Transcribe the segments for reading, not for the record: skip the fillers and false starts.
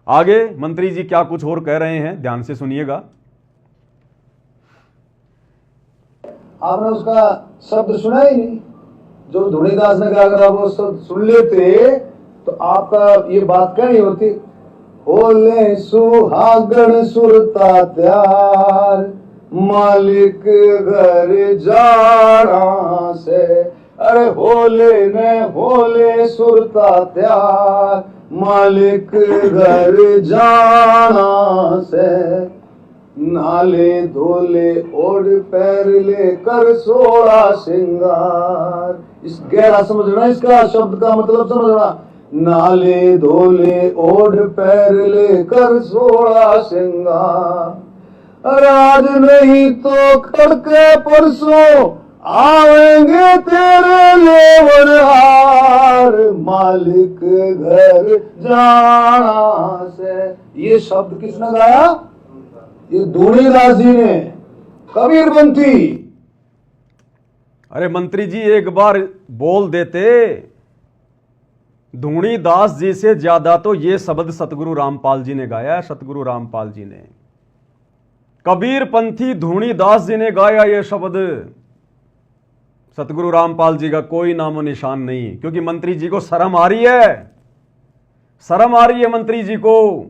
आगे मंत्री जी क्या कुछ और कह रहे हैं, ध्यान से सुनिएगा। आपने उसका शब्द सुना ही नहीं, जो धुनीदास ने कहा। अगर आप वो शब्द सुन लेते तो आपका ये बात क्या नहीं होती। होले सुहागण सुरता त्यार, मालिक घर जाना से। अरे होले ने होले सुरता त्यार, मालिक घर जाना से। नाले धोले ओढ़ पैर लेकर सोड़ा श्रृंगार। इस गहरा समझना, इसका शब्द का मतलब समझना। नाले धोले ओढ़ पैर लेकर सोड़ा श्रृंगार, आज नहीं तो कल के परसों आएंगे तेरे लेवनहार, मालिक घर जाना से। ये शब्द किसने गाया? ये धुनीदास जी ने, कबीरपंथी। अरे मंत्री जी एक बार बोल देते। धुनीदास जी से ज्यादा तो ये शब्द सतगुरु रामपाल जी ने गाया है, सतगुरु रामपाल जी ने। कबीरपंथी धुनीदास जी ने गाया ये शब्द। सतगुरु रामपाल जी का कोई नामो निशान नहीं, क्योंकि मंत्री जी को शर्म आ रही है। शर्म आ रही है मंत्री जी को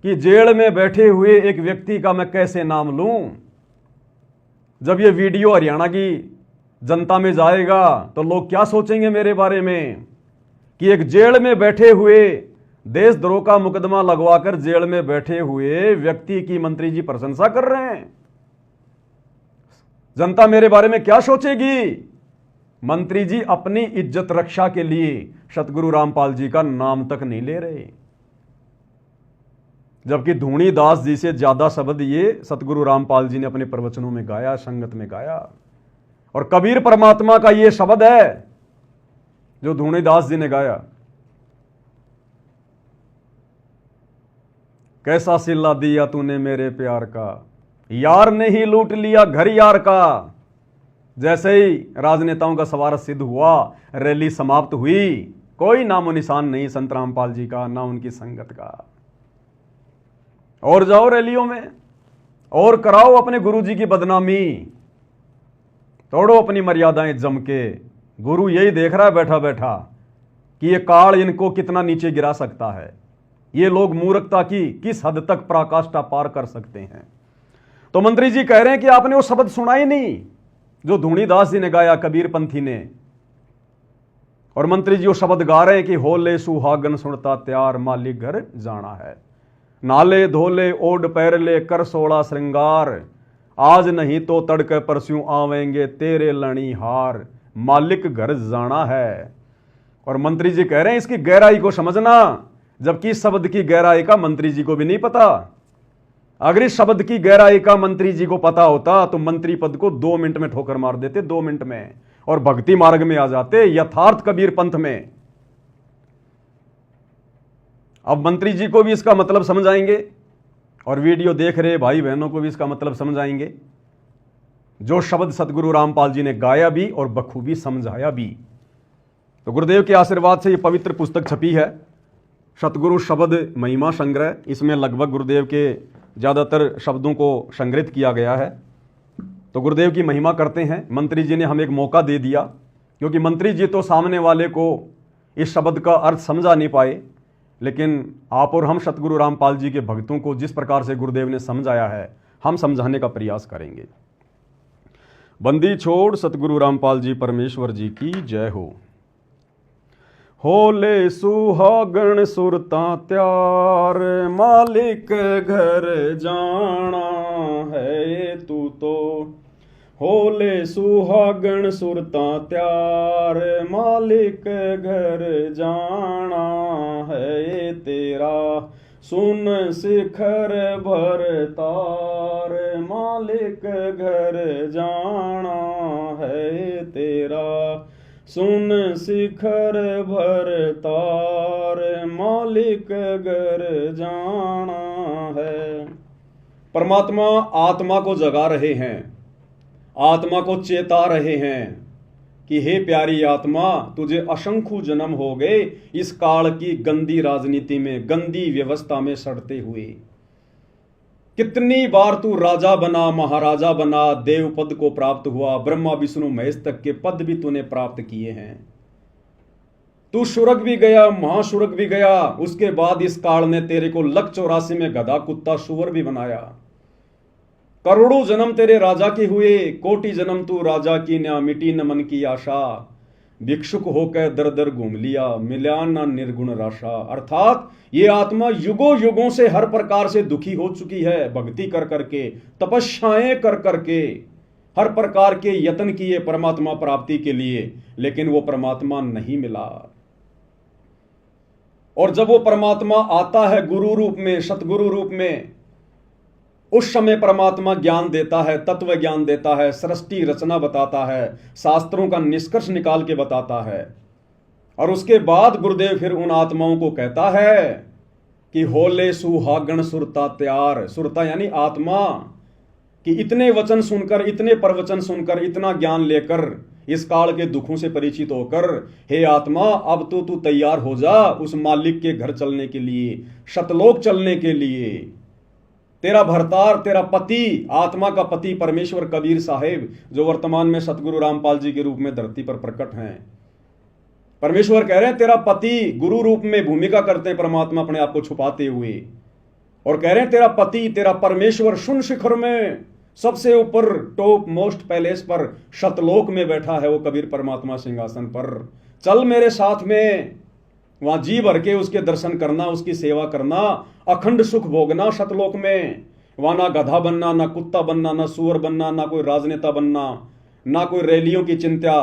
कि जेल में बैठे हुए एक व्यक्ति का मैं कैसे नाम लूं। जब ये वीडियो हरियाणा की जनता में जाएगा तो लोग क्या सोचेंगे मेरे बारे में, कि एक जेल में बैठे हुए, देशद्रोह का मुकदमा लगवाकर जेल में बैठे हुए व्यक्ति की मंत्री जी प्रशंसा कर रहे हैं। जनता मेरे बारे में क्या सोचेगी। मंत्री जी अपनी इज्जत रक्षा के लिए सतगुरु रामपाल जी का नाम तक नहीं ले रहे, जबकि धुनीदास जी से ज्यादा शब्द ये सतगुरु रामपाल जी ने अपने प्रवचनों में गाया, संगत में गाया। और कबीर परमात्मा का ये शब्द है जो धुनीदास जी ने गाया। कैसा सिला दिया तूने मेरे प्यार का, यार ने ही लूट लिया घर यार का। जैसे ही राजनेताओं का सवार सिद्ध हुआ, रैली समाप्त हुई, कोई नामो निशान नहीं संत रामपाल जी का, ना उनकी संगत का। और जाओ रैलियों में और कराओ अपने गुरु जी की बदनामी, तोड़ो अपनी मर्यादाएं जम के। गुरु यही देख रहा है बैठा बैठा कि ये काल इनको कितना नीचे गिरा सकता है, ये लोग मूर्खता की किस हद तक पराकाष्ठा पार कर सकते हैं। तो मंत्री जी कह रहे हैं कि आपने वो शब्द सुना ही नहीं जो धुनीदास जी ने गाया, कबीरपंथी ने। और मंत्री जी वो शब्द गा रहे हैं कि होले सुहागन सुनता त्यार, मालिक घर जाना है। नाले धोले ओढ़ पैर ले कर सोड़ा श्रृंगार, आज नहीं तो तड़के परस्यों आवेंगे तेरे लणी हार, मालिक घर जाना है। और मंत्री जी कह रहे हैं इसकी गहराई को समझना, जबकि इस शब्द की गहराई का मंत्री जी को भी नहीं पता। अगर इस शब्द की गहराई का मंत्री जी को पता होता तो मंत्री पद को 2 मिनट में ठोकर मार देते, 2 मिनट में, और भक्ति मार्ग में आ जाते, यथार्थ कबीर पंथ में। अब मंत्री जी को भी इसका मतलब समझाएंगे और वीडियो देख रहे भाई बहनों को भी इसका मतलब समझाएंगे, जो शब्द सतगुरु रामपाल जी ने गाया भी और बखूबी समझाया भी। तो गुरुदेव के आशीर्वाद से ये पवित्र पुस्तक छपी है, सतगुरु शब्द महिमा संग्रह। इसमें लगभग गुरुदेव के ज़्यादातर शब्दों को संग्रहित किया गया है। तो गुरुदेव की महिमा करते हैं। मंत्री जी ने हमें एक मौका दे दिया, क्योंकि मंत्री जी तो सामने वाले को इस शब्द का अर्थ समझा नहीं पाए, लेकिन आप और हम सतगुरु रामपाल जी के भक्तों को जिस प्रकार से गुरुदेव ने समझाया है, हम समझाने का प्रयास करेंगे। बंदी छोड़ सतगुरु रामपाल जी परमेश्वर जी की जय हो। होले सुहागण सुरता त्यार, मालिक घर जाना है तू तो। होले सुहागण सुरता त्यार, मालिक घर जाना है तेरा। सुन शिखर भर तार, मालिक घर जाना है तेरा। सुन शिखर भर तार, मालिक घर जाना है। परमात्मा आत्मा को जगा रहे हैं, आत्मा को चेता रहे हैं, कि हे प्यारी आत्मा, तुझे असंख्य जन्म हो गए इस काल की गंदी राजनीति में, गंदी व्यवस्था में सड़ते हुए। कितनी बार तू राजा बना, महाराजा बना, देव पद को प्राप्त हुआ, ब्रह्मा विष्णु महेश तक के पद भी तूने प्राप्त किए हैं। तू शुरग भी गया, महाशुरग भी गया। उसके बाद इस काल ने तेरे को लक 84 में गधा कुत्ता सुअर भी बनाया। करोड़ों जन्म तेरे राजा के हुए, कोटि जन्म तू राजा की न्या, मिटी न मन की आशा, भिक्षुक होकर दर दर घूम लिया, मिला न निर्गुण राशा। अर्थात ये आत्मा युगों युगों से हर प्रकार से दुखी हो चुकी है, भक्ति कर करके, तपस्याएं कर करके, हर प्रकार के यत्न किए परमात्मा प्राप्ति के लिए, लेकिन वो परमात्मा नहीं मिला। और जब वो परमात्मा आता है गुरु रूप में, सतगुरु रूप में, उस समय परमात्मा ज्ञान देता है, तत्व ज्ञान देता है, सृष्टि रचना बताता है, शास्त्रों का निष्कर्ष निकाल के बताता है। और उसके बाद गुरुदेव फिर उन आत्माओं को कहता है कि होले सुहागण सुरता त्यार। सुरता यानी आत्मा, कि इतने वचन सुनकर, इतने प्रवचन सुनकर, इतना ज्ञान लेकर, इस काल के दुखों से परिचित होकर, हे आत्मा अब तो तू तैयार हो जा उस मालिक के घर चलने के लिए, शतलोक चलने के लिए। तेरा भरतार, तेरा पति, आत्मा का पति परमेश्वर कबीर साहेब, जो वर्तमान में सतगुरु रामपाल जी के रूप में धरती पर प्रकट हैं, परमेश्वर कह रहे हैं तेरा पति गुरु रूप में भूमिका करते हैं, परमात्मा अपने आप को छुपाते हुए, और कह रहे हैं तेरा पति, तेरा परमेश्वर शून्य शिखर में, सबसे ऊपर टॉप मोस्ट पैलेस पर, शतलोक में बैठा है वो कबीर परमात्मा सिंहासन पर। चल मेरे साथ में, वहां जी भर के उसके दर्शन करना, उसकी सेवा करना, अखंड सुख भोगना शतलोक में। वहां ना गधा बनना, ना कुत्ता बनना, ना सुअर बनना, ना कोई राजनेता बनना, ना कोई रैलियों की चिंता,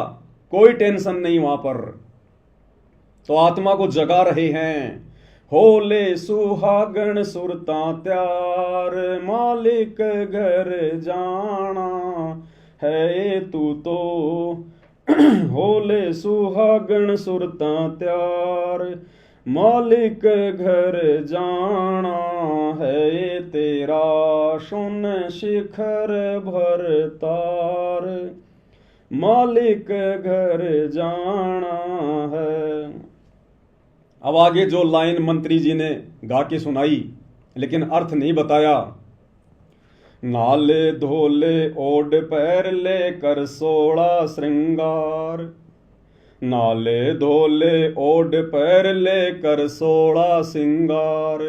कोई टेंशन नहीं वहां पर। तो आत्मा को जगा रहे हैं। होले सुहागण सुरता त्यार, मालिक घर जाना है तू तो। होले सुहागण सुरता त्यार, मालिक घर जाना है तेरा, सुन शिखर भरतार, मालिक घर जाना है। अब आगे जो लाइन मंत्री जी ने गा के सुनाई, लेकिन अर्थ नहीं बताया। नाले धोले ओड पैर लेकर 16 श्रृंगार, नाले धोले ओड पैर लेकर 16 श्रृंगार,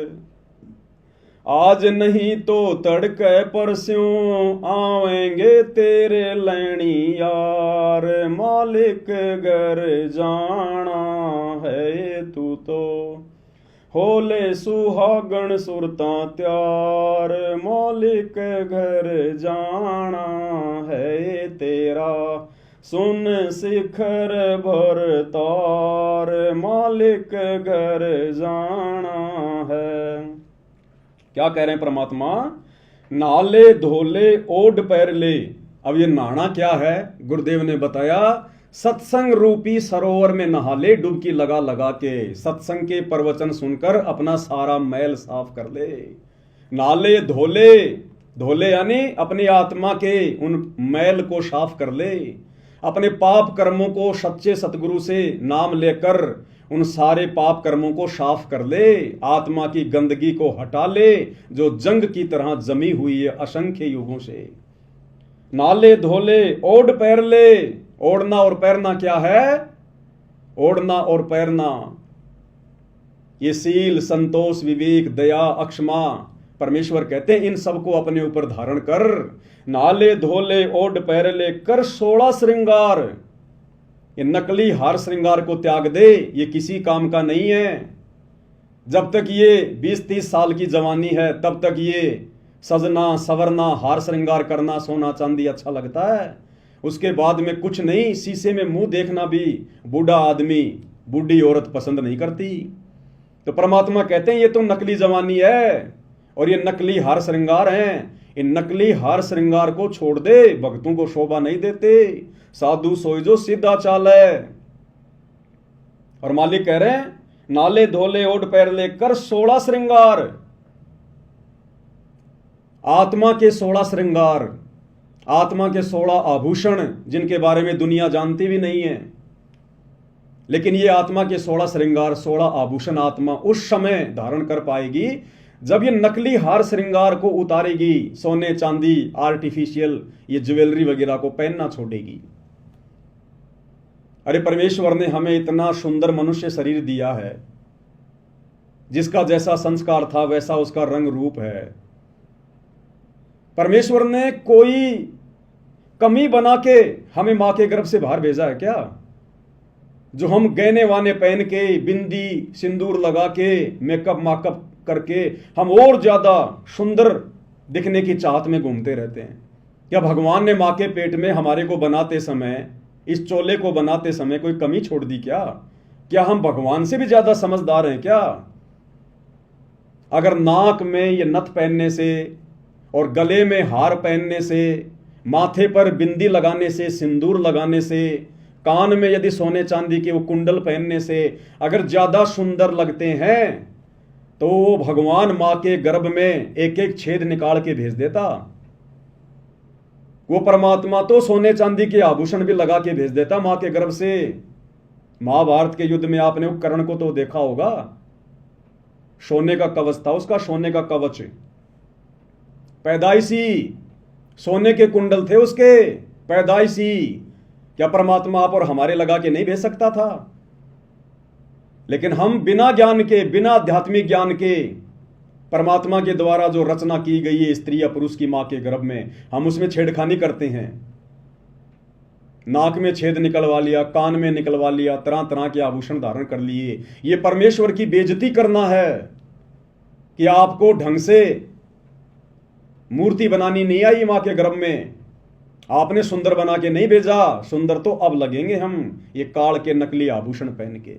आज नहीं तो तड़के परस्यों आवेंगे तेरे लैणी यार, मालिक घर जाना है तू तो। होले सुहागण सुरता त्यार, मालिक घर जाना है तेरा, सुन शिखर भरतार, मालिक घर जाना है। क्या कह रहे हैं परमात्मा? नाले धोले ओड पैर ले। अब ये नहाना क्या है? गुरुदेव ने बताया, सत्संग रूपी सरोवर में नहा ले, डुबकी लगा लगा के, सत्संग के प्रवचन सुनकर अपना सारा मैल साफ कर ले। नाले धोले, धोले यानी अपनी आत्मा के उन मैल को साफ कर ले, अपने पाप कर्मों को सच्चे सतगुरु से नाम लेकर उन सारे पाप कर्मों को साफ कर ले, आत्मा की गंदगी को हटा ले जो जंग की तरह जमी हुई है असंख्य युगों से। नाले धोले ओढ़ पैर ले। ओढ़ना और पैरना क्या है? ओढ़ना और पैरना ये सील, संतोष, विवेक, दया, अक्षमा, परमेश्वर कहते हैं इन सबको अपने ऊपर धारण कर। नाले धोले ओढ़ पैर ले कर 16 श्रृंगार, ये नकली हार श्रृंगार को त्याग दे, ये किसी काम का नहीं है। जब तक ये 20-30 साल की जवानी है तब तक ये सजना सवरना, हार श्रृंगार करना, सोना चांदी अच्छा लगता है। उसके बाद में कुछ नहीं, शीशे में मुंह देखना भी बूढ़ा आदमी, बूढ़ी औरत पसंद नहीं करती। तो परमात्मा कहते हैं ये तो नकली जवानी है और ये नकली हार श्रृंगार हैं। इन नकली हार श्रृंगार को छोड़ दे, भक्तों को शोभा नहीं देते। साधु सोई जो सीधा चाल है। और मालिक कह रहे हैं नाले धोले ओढ़ पैर लेकर 16 श्रृंगार, आत्मा के 16 श्रृंगार। आत्मा के 16 आभूषण जिनके बारे में दुनिया जानती भी नहीं है, लेकिन ये आत्मा के 16 श्रृंगार, 16 आभूषण आत्मा उस समय धारण कर पाएगी जब ये नकली हार श्रृंगार को उतारेगी, सोने चांदी आर्टिफिशियल ये ज्वेलरी वगैरह को पहनना छोड़ेगी। अरे परमेश्वर ने हमें इतना सुंदर मनुष्य शरीर दिया है, जिसका जैसा संस्कार था वैसा उसका रंग रूप है। परमेश्वर ने कोई कमी बना के हमें मां के गर्भ से बाहर भेजा है क्या? जो हम गहने वाने पहन के, बिंदी सिंदूर लगा के, मेकअप माकअप करके हम और ज्यादा सुंदर दिखने की चाहत में घूमते रहते हैं। क्या भगवान ने मां के पेट में हमारे को बनाते समय, इस चोले को बनाते समय कोई कमी छोड़ दी क्या? क्या हम भगवान से भी ज्यादा समझदार हैं क्या? अगर नाक में ये नथ पहनने से और गले में हार पहनने से, माथे पर बिंदी लगाने से, सिंदूर लगाने से, कान में यदि सोने चांदी के वो कुंडल पहनने से अगर ज्यादा सुंदर लगते हैं, तो वो भगवान मां के गर्भ में एक एक छेद निकाल के भेज देता। वो परमात्मा तो सोने चांदी के आभूषण भी लगा के भेज देता मां के गर्भ से। महाभारत के युद्ध में आपने उपकरण को तो देखा होगा, सोने का कवच था उसका, सोने का कवच, पैदाइशी सोने के कुंडल थे उसके, पैदाइशी। क्या परमात्मा आप और हमारे लगा के नहीं भेज सकता था? लेकिन हम बिना ज्ञान के, बिना आध्यात्मिक ज्ञान के, परमात्मा के द्वारा जो रचना की गई है स्त्री या पुरुष की मां के गर्भ में, हम उसमें छेड़खानी करते हैं। नाक में छेद निकलवा लिया, कान में निकलवा लिया, तरह तरह के आभूषण धारण कर लिए। ये परमेश्वर की बेइज्जती करना है कि आपको ढंग से मूर्ति बनानी नहीं आई मां के गर्भ में, आपने सुंदर बना के नहीं भेजा। सुंदर तो अब लगेंगे हम ये काल के नकली आभूषण पहन के।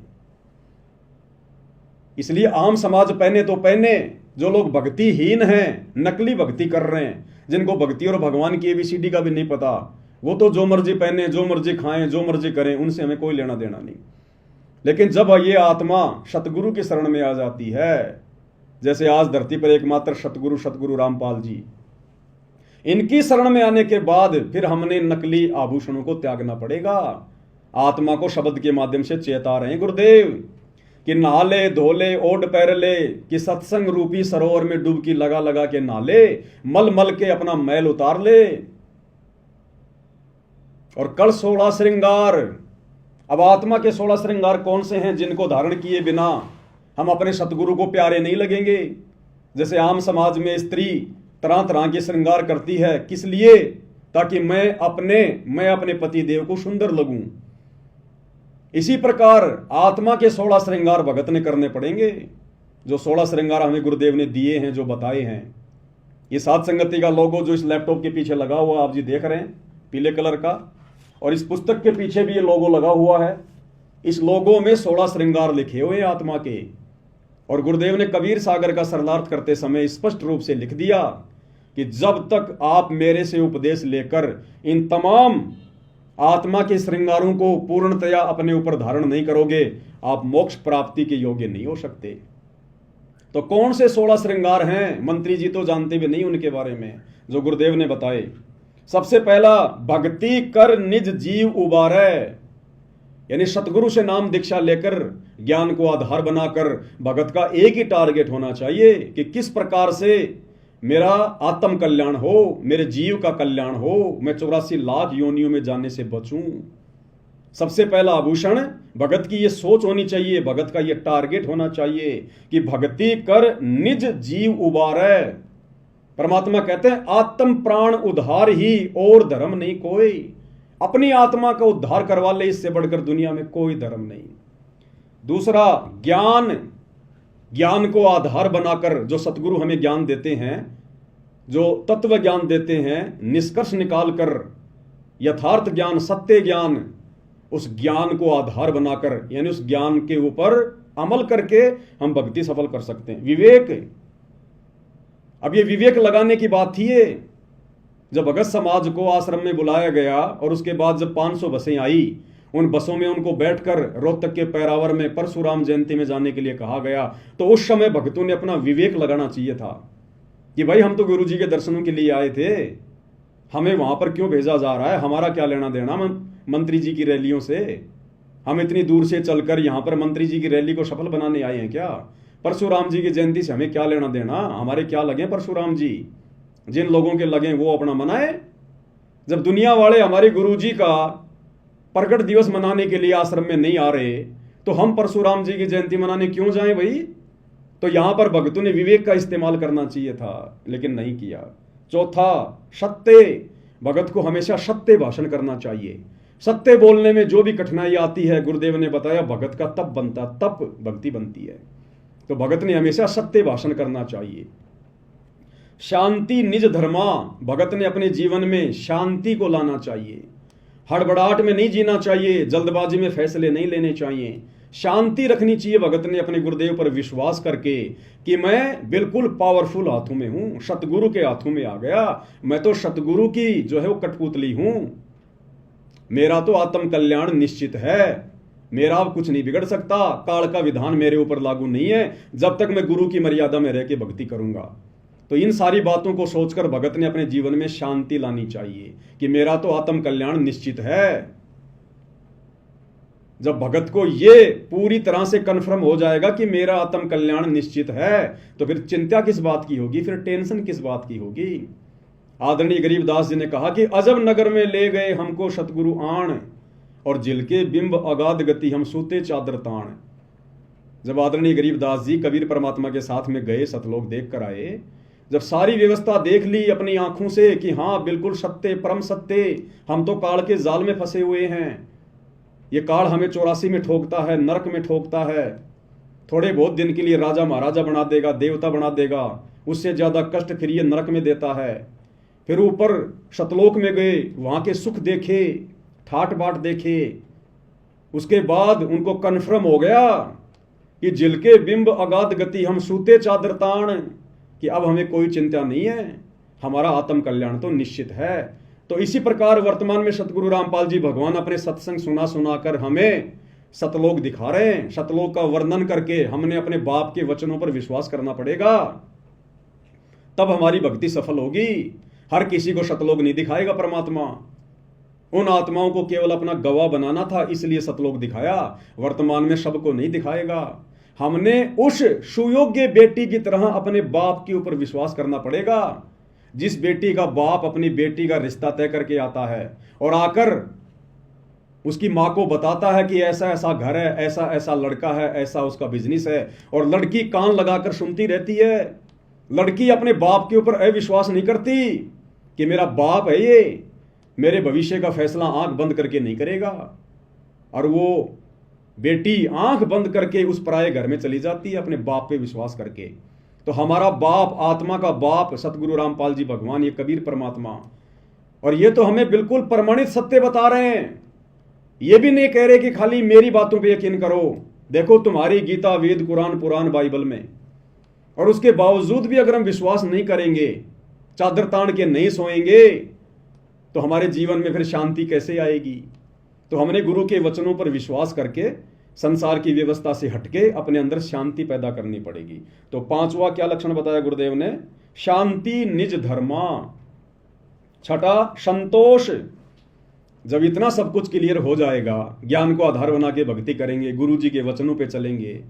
इसलिए आम समाज पहने तो पहने, जो लोग भक्तिहीन हैं, नकली भक्ति कर रहे हैं, जिनको भक्ति और भगवान की ABCD का भी नहीं पता, वो तो जो मर्जी पहने, जो मर्जी खाएं, जो मर्जी करें, उनसे हमें कोई लेना देना नहीं। लेकिन जब ये आत्मा सतगुरु की शरण में आ जाती है, जैसे आज धरती पर एकमात्र सतगुरु रामपाल जी, इनकी शरण में आने के बाद फिर हमने नकली आभूषणों को त्यागना पड़ेगा। आत्मा को शब्द के माध्यम से चेता रहे गुरुदेव कि नहाले धोले ओढ़ पैर ले, कि सत्संग रूपी सरोवर में डुबकी लगा लगा के नाले, मल मल के अपना मैल उतार ले। और कल 16 श्रृंगार, अब आत्मा के 16 श्रृंगार कौन से हैं जिनको धारण किए बिना हम अपने सतगुरु को प्यारे नहीं लगेंगे? जैसे आम समाज में स्त्री तरह तरह के श्रृंगार करती है, किस लिए? ताकि मैं अपने पति देव को सुंदर लगूं। इसी प्रकार आत्मा के 16 श्रृंगार भगत ने करने पड़ेंगे। जो 16 श्रृंगार हमें गुरुदेव ने दिए हैं, जो बताए हैं। ये साध संगति का लोगो जो इस लैपटॉप के पीछे लगा हुआ आप जी देख रहे हैं, पीले कलर का, और इस पुस्तक के पीछे भी ये लोगो लगा हुआ है। इस लोगो में 16 श्रृंगार लिखे हुए हैं आत्मा के। और गुरुदेव ने कबीर सागर का सरलार्थ करते समय स्पष्ट रूप से लिख दिया कि जब तक आप मेरे से उपदेश लेकर इन तमाम आत्मा के श्रृंगारों को पूर्णतया अपने ऊपर धारण नहीं करोगे, आप मोक्ष प्राप्ति के योग्य नहीं हो सकते। तो कौन से 16 श्रृंगार हैं? मंत्री जी तो जानते भी नहीं उनके बारे में, जो गुरुदेव ने बताए। सबसे पहला, भक्ति कर निज जीव उबारे, यानी सतगुरु से नाम दीक्षा लेकर ज्ञान को आधार बनाकर भगत का एक ही टारगेट होना चाहिए कि किस प्रकार से मेरा आत्म कल्याण हो, मेरे जीव का कल्याण हो, मैं 84 लाख योनियों में जाने से बचूं। सबसे पहला आभूषण भगत की ये सोच होनी चाहिए, भगत का ये टारगेट होना चाहिए कि भक्ति कर निज जीव उबारे। परमात्मा कहते हैं आत्म प्राण उद्धार ही और धर्म नहीं कोई। अपनी आत्मा का उद्धार करवा ले, इससे बढ़कर दुनिया में कोई धर्म नहीं। दूसरा, ज्ञान को आधार बनाकर जो सतगुरु हमें ज्ञान देते हैं, जो तत्व ज्ञान देते हैं, निष्कर्ष निकालकर यथार्थ ज्ञान, सत्य ज्ञान, उस ज्ञान को आधार बनाकर, यानी उस ज्ञान के ऊपर अमल करके हम भक्ति सफल कर सकते हैं। विवेक, अब ये विवेक लगाने की बात थी। ये जब भगत समाज को आश्रम में बुलाया गया और उसके बाद जब 500 बसें आई, उन बसों में उनको बैठकर रोहतक के पैरावर में परशुराम जयंती में जाने के लिए कहा गया, तो उस समय भक्तों ने अपना विवेक लगाना चाहिए था कि भाई हम तो गुरु जी के दर्शनों के लिए आए थे, हमें वहां पर क्यों भेजा जा रहा है? हमारा क्या लेना देना मंत्री जी की रैलियों से? हम इतनी दूर से चलकर यहां पर मंत्री जी की रैली को सफल बनाने आए हैं क्या? परशुराम जी की जयंती से हमें क्या लेना देना? हमारे क्या लगे परशुराम जी? जिन लोगों के लगे वो अपना मनाए। जब दुनिया वाले हमारे गुरु जी का प्रकट दिवस मनाने के लिए आश्रम में नहीं आ रहे, तो हम परशुराम जी की जयंती मनाने क्यों जाएं भाई? तो यहां पर भक्तों ने विवेक का इस्तेमाल करना चाहिए था, लेकिन नहीं किया। चौथा, सत्य। भगत को हमेशा सत्य भाषण करना चाहिए। सत्य बोलने में जो भी कठिनाई आती है, गुरुदेव ने बताया, भगत का तप बनता, तप भक्ति बनती है। तो भगत ने हमेशा सत्य भाषण करना चाहिए। शांति निज धर्मा। भगत ने अपने जीवन में शांति को लाना चाहिए। हड़बड़ाहट में नहीं जीना चाहिए, जल्दबाजी में फैसले नहीं लेने चाहिए। शांति रखनी चाहिए भगत ने अपने गुरुदेव पर विश्वास करके कि मैं बिल्कुल पावरफुल हाथों में हूं, सतगुरु के हाथों में आ गया। मैं तो सतगुरु की जो है वो कठपुतली हूं। मेरा तो आत्म कल्याण निश्चित है। मेरा अब कुछ नहीं बिगड़ सकता। काल का विधान मेरे ऊपर लागू नहीं है जब तक मैं गुरु की मर्यादा में रह के भक्ति करूंगा। तो इन सारी बातों को सोचकर भगत ने अपने जीवन में शांति लानी चाहिए कि मेरा तो आत्म कल्याण निश्चित है। जब भगत को ये पूरी तरह से कन्फर्म हो जाएगा कि मेरा आत्म कल्याण निश्चित है, तो फिर चिंता किस बात की होगी, फिर टेंशन किस बात की होगी। आदरणीय गरीबदास जी ने कहा कि अजब नगर में ले गए हमको सतगुरु आण, और जिल के बिंब अगाध गति हम सूते चादर ताण। जब आदरणीय गरीबदास जी कबीर परमात्मा के साथ में गए, सतलोक देख कर आए, जब सारी व्यवस्था देख ली अपनी आंखों से कि हाँ बिल्कुल सत्य, परम सत्य, हम तो काल के जाल में फंसे हुए हैं। ये काल हमें 84 में ठोकता है, नरक में ठोकता है। थोड़े बहुत दिन के लिए राजा महाराजा बना देगा, देवता बना देगा, उससे ज्यादा कष्ट फिर ये नरक में देता है। फिर ऊपर सतलोक में गए, वहां के सुख देखे, ठाट बाट देखे। उसके बाद उनको कन्फर्म हो गया कि जिल के बिंब अगाध गति हम सूते चादर ताण, कि अब हमें कोई चिंता नहीं है, हमारा आत्म कल्याण तो निश्चित है। तो इसी प्रकार वर्तमान में सतगुरु रामपाल जी भगवान अपने सत्संग सुना सुनाकर हमें सतलोक दिखा रहे हैं। सतलोक का वर्णन करके हमने अपने बाप के वचनों पर विश्वास करना पड़ेगा, तब हमारी भक्ति सफल होगी। हर किसी को सतलोक नहीं दिखाएगा परमात्मा। उन आत्माओं को केवल अपना गवाह बनाना था, इसलिए सतलोक दिखाया। वर्तमान में सबको नहीं दिखाएगा। हमने उस सुयोग्य बेटी की तरह अपने बाप के ऊपर विश्वास करना पड़ेगा। जिस बेटी का बाप अपनी बेटी का रिश्ता तय करके आता है और आकर उसकी मां को बताता है कि ऐसा ऐसा घर है, ऐसा ऐसा लड़का है, ऐसा उसका बिजनेस है, और लड़की कान लगाकर सुनती रहती है। लड़की अपने बाप के ऊपर अविश्वास नहीं करती कि मेरा बाप है, ये मेरे भविष्य का फैसला आंख बंद करके नहीं करेगा। और वो बेटी आंख बंद करके उस पराये घर में चली जाती है अपने बाप पे विश्वास करके। तो हमारा बाप, आत्मा का बाप सतगुरु रामपाल जी भगवान, ये कबीर परमात्मा, और ये तो हमें बिल्कुल प्रमाणित सत्य बता रहे हैं। ये भी नहीं कह रहे कि खाली मेरी बातों पे यकीन करो। देखो तुम्हारी गीता, वेद, कुरान, पुराण, बाइबल में, और उसके बावजूद भी अगर हम विश्वास नहीं करेंगे, चादर तान के नहीं सोएंगे, तो हमारे जीवन में फिर शांति कैसे आएगी। तो हमने गुरु के वचनों पर विश्वास करके संसार की व्यवस्था से हटके अपने अंदर शांति पैदा करनी पड़ेगी। तो पांचवा क्या लक्षण बताया गुरुदेव ने? शांति निज धर्मा। छठा, संतोष। जब इतना सब कुछ क्लियर हो जाएगा, ज्ञान को आधार बना के भक्ति करेंगे, गुरु जी के वचनों पे चलेंगे,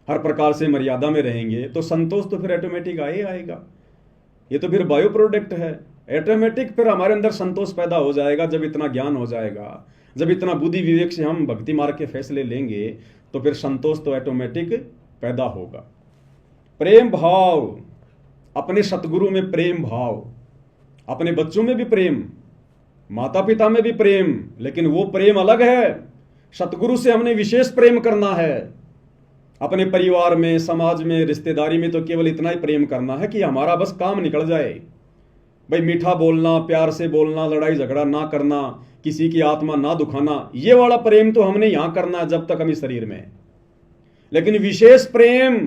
हर प्रकार से मर्यादा में रहेंगे, तो संतोष तो फिर ऑटोमेटिक आएगा। ये तो फिर बायो प्रोडक्ट है। ऑटोमेटिक फिर हमारे अंदर संतोष पैदा हो जाएगा जब इतना ज्ञान हो जाएगा। जब इतना बुद्धि विवेक से हम भक्ति मार्ग के फैसले लेंगे, तो फिर संतोष तो ऑटोमेटिक पैदा होगा। प्रेम भाव, अपने सतगुरु में प्रेम भाव, अपने बच्चों में भी प्रेम, माता पिता में भी प्रेम, लेकिन वो प्रेम अलग है। सतगुरु से हमने विशेष प्रेम करना है। अपने परिवार में, समाज में, रिश्तेदारी में तो केवल इतना ही प्रेम करना है कि हमारा बस काम निकल जाए। भाई मीठा बोलना, प्यार से बोलना, लड़ाई झगड़ा ना करना, किसी की आत्मा ना दुखाना, ये वाला प्रेम तो हमने यहां करना है जब तक हम इस शरीर में। लेकिन विशेष प्रेम,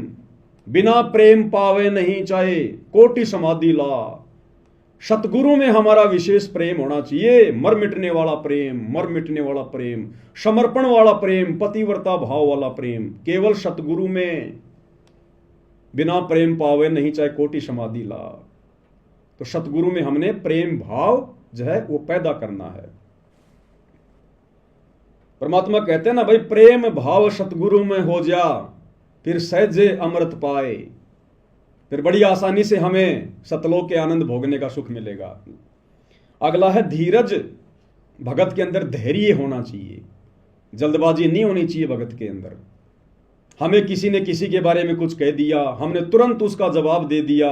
बिना प्रेम पावे नहीं चाहे कोटि समाधि ला। सतगुरु में हमारा विशेष प्रेम होना चाहिए। मर मिटने वाला प्रेम, मर मिटने वाला प्रेम, समर्पण वाला प्रेम, पतिव्रता भाव वाला प्रेम, केवल सतगुरु में। बिना प्रेम पावे नहीं चाहे कोटि समाधि ला। तो सतगुरु में हमने प्रेम भाव जो है वो पैदा करना है। परमात्मा कहते हैं ना भाई, प्रेम भाव सतगुरु में हो जा, फिर सहजे अमृत पाए, फिर बड़ी आसानी से हमें सतलोक के आनंद भोगने का सुख मिलेगा। अगला है धीरज। भगत के अंदर धैर्य होना चाहिए, जल्दबाजी नहीं होनी चाहिए भगत के अंदर। हमें किसी ने किसी के बारे में कुछ कह दिया, हमने तुरंत उसका जवाब दे दिया,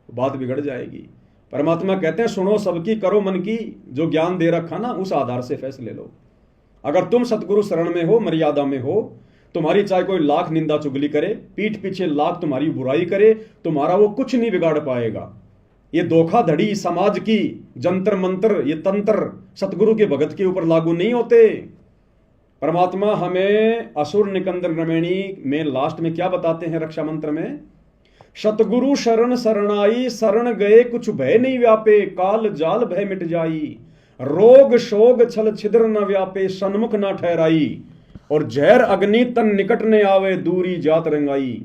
बात बिगड़ जाएगी। परमात्मा कहते हैं सुनो सबकी, करो मन की, जो ज्ञान दे रखा ना उस आधार से फैसले लो। अगर तुम सतगुरु शरण में हो, मर्यादा में हो, तुम्हारी चाहे कोई लाख निंदा चुगली करे, पीठ पीछे लाख तुम्हारी बुराई करे, तुम्हारा वो कुछ नहीं बिगाड़ पाएगा। ये धोखाधड़ी समाज की, जंतर मंत्र, ये तंत्र सतगुरु के भगत के ऊपर लागू नहीं होते। परमात्मा हमें असुर निकंदन रमणी में लास्ट में क्या बताते हैं रक्षा मंत्र में, सतगुरु शरण शरणाई, शरण गए कुछ भय नहीं व्यापे, काल जाल भय मिट जाई, रोग शोग छल छिद्र न व्यापे, सन्मुख न ठहराई, और जहर अग्नि तन निकट ने आवे, दूरी जात रंगाई,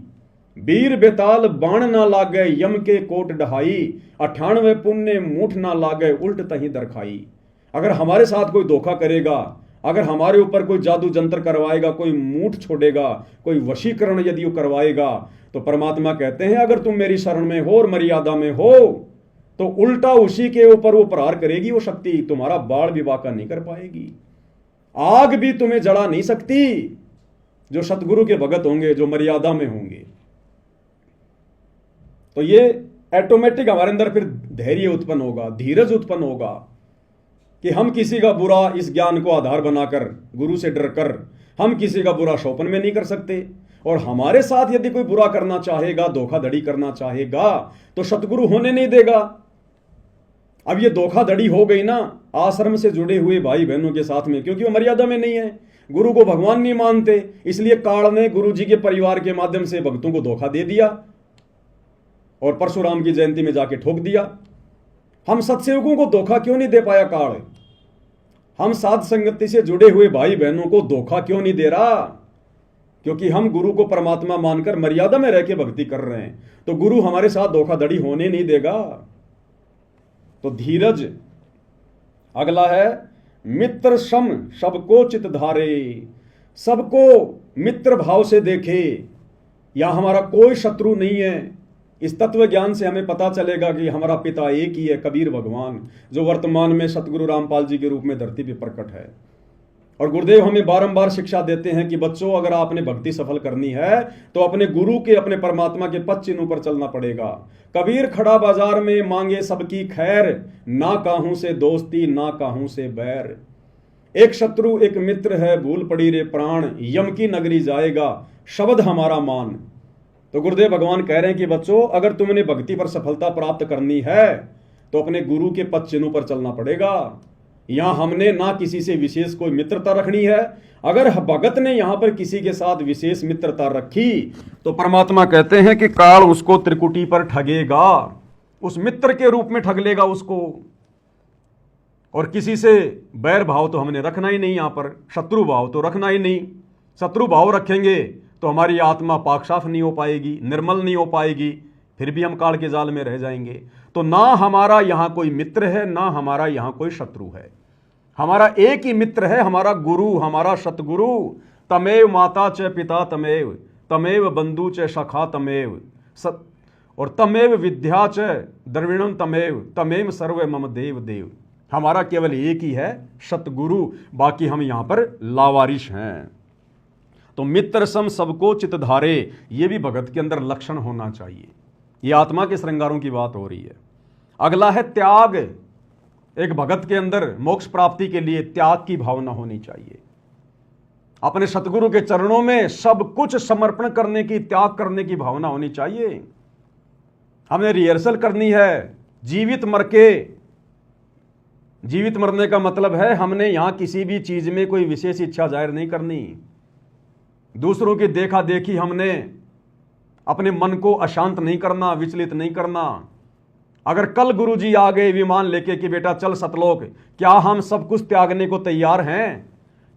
वीर बेताल बाण ना लागे, यम के कोट ढहाई, 98 पुण्य मूठ ना लागे, उल्ट तही दरखाई। अगर हमारे साथ कोई धोखा करेगा, अगर हमारे ऊपर कोई जादू जंतर करवाएगा, कोई मूठ छोड़ेगा, कोई वशीकरण यदि वो करवाएगा, तो परमात्मा कहते हैं अगर तुम मेरी शरण में हो और मर्यादा में हो तो उल्टा उसी के ऊपर वो प्रहार करेगी। वो शक्ति तुम्हारा बाढ़ भी वाका नहीं कर पाएगी, आग भी तुम्हें जला नहीं सकती। जो सतगुरु के भगत होंगे, जो मर्यादा में होंगे, तो ये ऑटोमेटिक हमारे अंदर फिर धैर्य उत्पन्न होगा, धीरज उत्पन्न होगा कि हम किसी का बुरा इस ज्ञान को आधार बनाकर, गुरु से डरकर हम किसी का बुरा शोपन में नहीं कर सकते। और हमारे साथ यदि कोई बुरा करना चाहेगा, धोखाधड़ी करना चाहेगा, तो सतगुरु होने नहीं देगा। अब ये धोखाधड़ी हो गई ना आश्रम से जुड़े हुए भाई बहनों के साथ में, क्योंकि वो मर्यादा में नहीं है, गुरु को भगवान नहीं मानते, इसलिए काल ने गुरु जी के परिवार के माध्यम से भक्तों को धोखा दे दिया और परशुराम की जयंती में जाके ठोक दिया। हम सत्सेवकों को धोखा क्यों नहीं दे पाया काल? हम साध संगति से जुड़े हुए भाई बहनों को धोखा क्यों नहीं दे रहा? क्योंकि हम गुरु को परमात्मा मानकर मर्यादा में रह के भक्ति कर रहे हैं, तो गुरु हमारे साथ धोखाधड़ी होने नहीं देगा। तो धीरज। अगला है मित्र सम सबको चित धारे, सबको मित्र भाव से देखे, या हमारा कोई शत्रु नहीं है। इस तत्व ज्ञान से हमें पता चलेगा कि हमारा पिता एक ही है, कबीर भगवान, जो वर्तमान में सतगुरु रामपाल जी के रूप में धरती पर प्रकट है। और गुरुदेव हमें बारंबार शिक्षा देते हैं कि बच्चों, अगर आपने भक्ति सफल करनी है तो अपने गुरु के, अपने परमात्मा के पद चिन्हों पर चलना पड़ेगा। कबीर खड़ा बाजार में मांगे सबकी खैर, ना काहू से दोस्ती ना काहू से बैर, एक शत्रु एक मित्र है, भूल पड़ी रे प्राण, यम की नगरी जाएगा शब्द हमारा मान। तो गुरुदेव भगवान कह रहे हैं कि बच्चों, अगर तुमने भक्ति पर सफलता प्राप्त करनी है तो अपने गुरु के पद चिन्हों पर चलना पड़ेगा। यहां हमने ना किसी से विशेष कोई मित्रता रखनी है। अगर भगत ने यहां पर किसी के साथ विशेष मित्रता रखी तो परमात्मा कहते हैं कि काल उसको त्रिकुटी पर ठगेगा, उस मित्र के रूप में ठग लेगा उसको। और किसी से बैर भाव तो हमने रखना ही नहीं, यहां पर शत्रु भाव तो रखना ही नहीं। शत्रु भाव रखेंगे तो हमारी आत्मा पाक साफ नहीं हो पाएगी, निर्मल नहीं हो पाएगी, फिर भी हम काल के जाल में रह जाएंगे। तो ना हमारा यहां कोई मित्र है, ना हमारा यहां कोई शत्रु है, हमारा एक ही मित्र है, हमारा गुरु, हमारा सतगुरु। तमेव माता च पिता तमेव, तमेव बंधु च सखा तमेव, और तमेव विद्या च द्रविणम तमेव, तमेव सर्व मम देव देव। हमारा केवल एक ही है, सतगुरु, बाकी हम यहां पर लावारिश हैं। तो मित्र सम सबको चित धारे, ये भी भगत के अंदर लक्षण होना चाहिए। ये आत्मा के श्रृंगारों की बात हो रही है। अगला है त्याग। एक भगत के अंदर मोक्ष प्राप्ति के लिए त्याग की भावना होनी चाहिए। अपने सतगुरु के चरणों में सब कुछ समर्पण करने की, त्याग करने की भावना होनी चाहिए। हमने रिहर्सल करनी है जीवित मर के। जीवित मरने का मतलब है हमने यहां किसी भी चीज में कोई विशेष इच्छा जाहिर नहीं करनी। दूसरों की देखा देखी हमने अपने मन को अशांत नहीं करना, विचलित नहीं करना। अगर कल गुरुजी आ गए विमान लेके कि बेटा चल सतलोक, क्या हम सब कुछ त्यागने को तैयार हैं?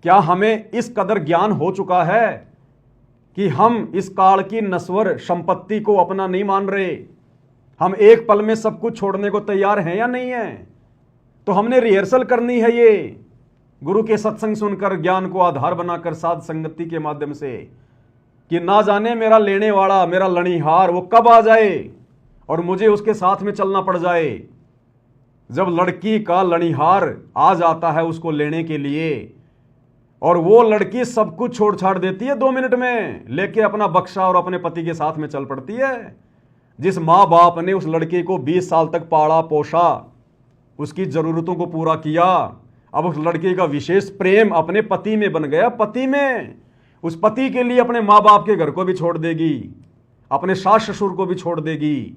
क्या हमें इस कदर ज्ञान हो चुका है कि हम इस काल की नश्वर संपत्ति को अपना नहीं मान रहे? हम एक पल में सब कुछ छोड़ने को तैयार हैं या नहीं है? तो हमने रिहर्सल करनी है ये गुरु के सत्संग सुनकर, ज्ञान को आधार बनाकर, साध संगति के माध्यम से, कि ना जाने मेरा लेने वाला, मेरा लणिहार वो कब आ जाए और मुझे उसके साथ में चलना पड़ जाए। जब लड़की का लणिहार आ जाता है उसको लेने के लिए, और वो लड़की सब कुछ छोड़ छाड़ देती है 2 मिनट में, लेके अपना बक्सा और अपने पति के साथ में चल पड़ती है। जिस माँ बाप ने उस लड़के को 20 साल तक पाला पोषा, उसकी जरूरतों को पूरा किया, अब उस लड़के का विशेष प्रेम अपने पति में बन गया। पति में, उस पति के लिए अपने माँ बाप के घर को भी छोड़ देगी, अपने सास ससुर को भी छोड़ देगी।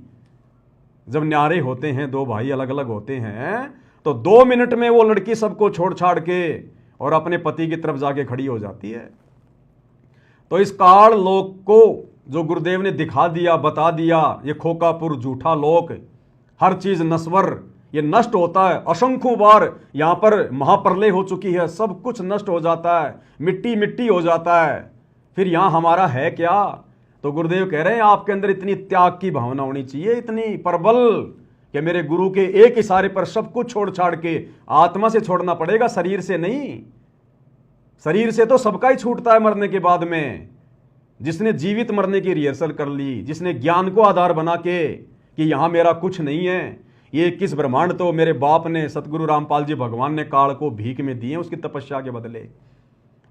जब न्यारे होते हैं, 2 भाई अलग अलग होते हैं, तो 2 मिनट में वो लड़की सबको छोड़ छाड़ के और अपने पति की तरफ जाके खड़ी हो जाती है। तो इस काल लोक को जो गुरुदेव ने दिखा दिया, बता दिया, ये खोकापुर झूठा लोक, हर चीज नश्वर, ये नष्ट होता है। असंख्यों बार यहां पर महाप्रलय हो चुकी है, सब कुछ नष्ट हो जाता है, मिट्टी मिट्टी हो जाता है। फिर यहां हमारा है क्या? तो गुरुदेव कह रहे हैं आपके अंदर इतनी त्याग की भावना होनी चाहिए, इतनी प्रबल, कि मेरे गुरु के एक इशारे पर सब कुछ छोड़ छाड़ के, आत्मा से छोड़ना पड़ेगा, शरीर से नहीं। शरीर से तो सबका ही छूटता है मरने के बाद में। जिसने जीवित मरने की रिहर्सल कर ली, जिसने ज्ञान को आधार बना के कि यहां मेरा कुछ नहीं है, ये 21 ब्रह्मांड तो मेरे बाप ने, सतगुरु रामपाल जी भगवान ने काल को भीख में दिए उसकी तपस्या के बदले।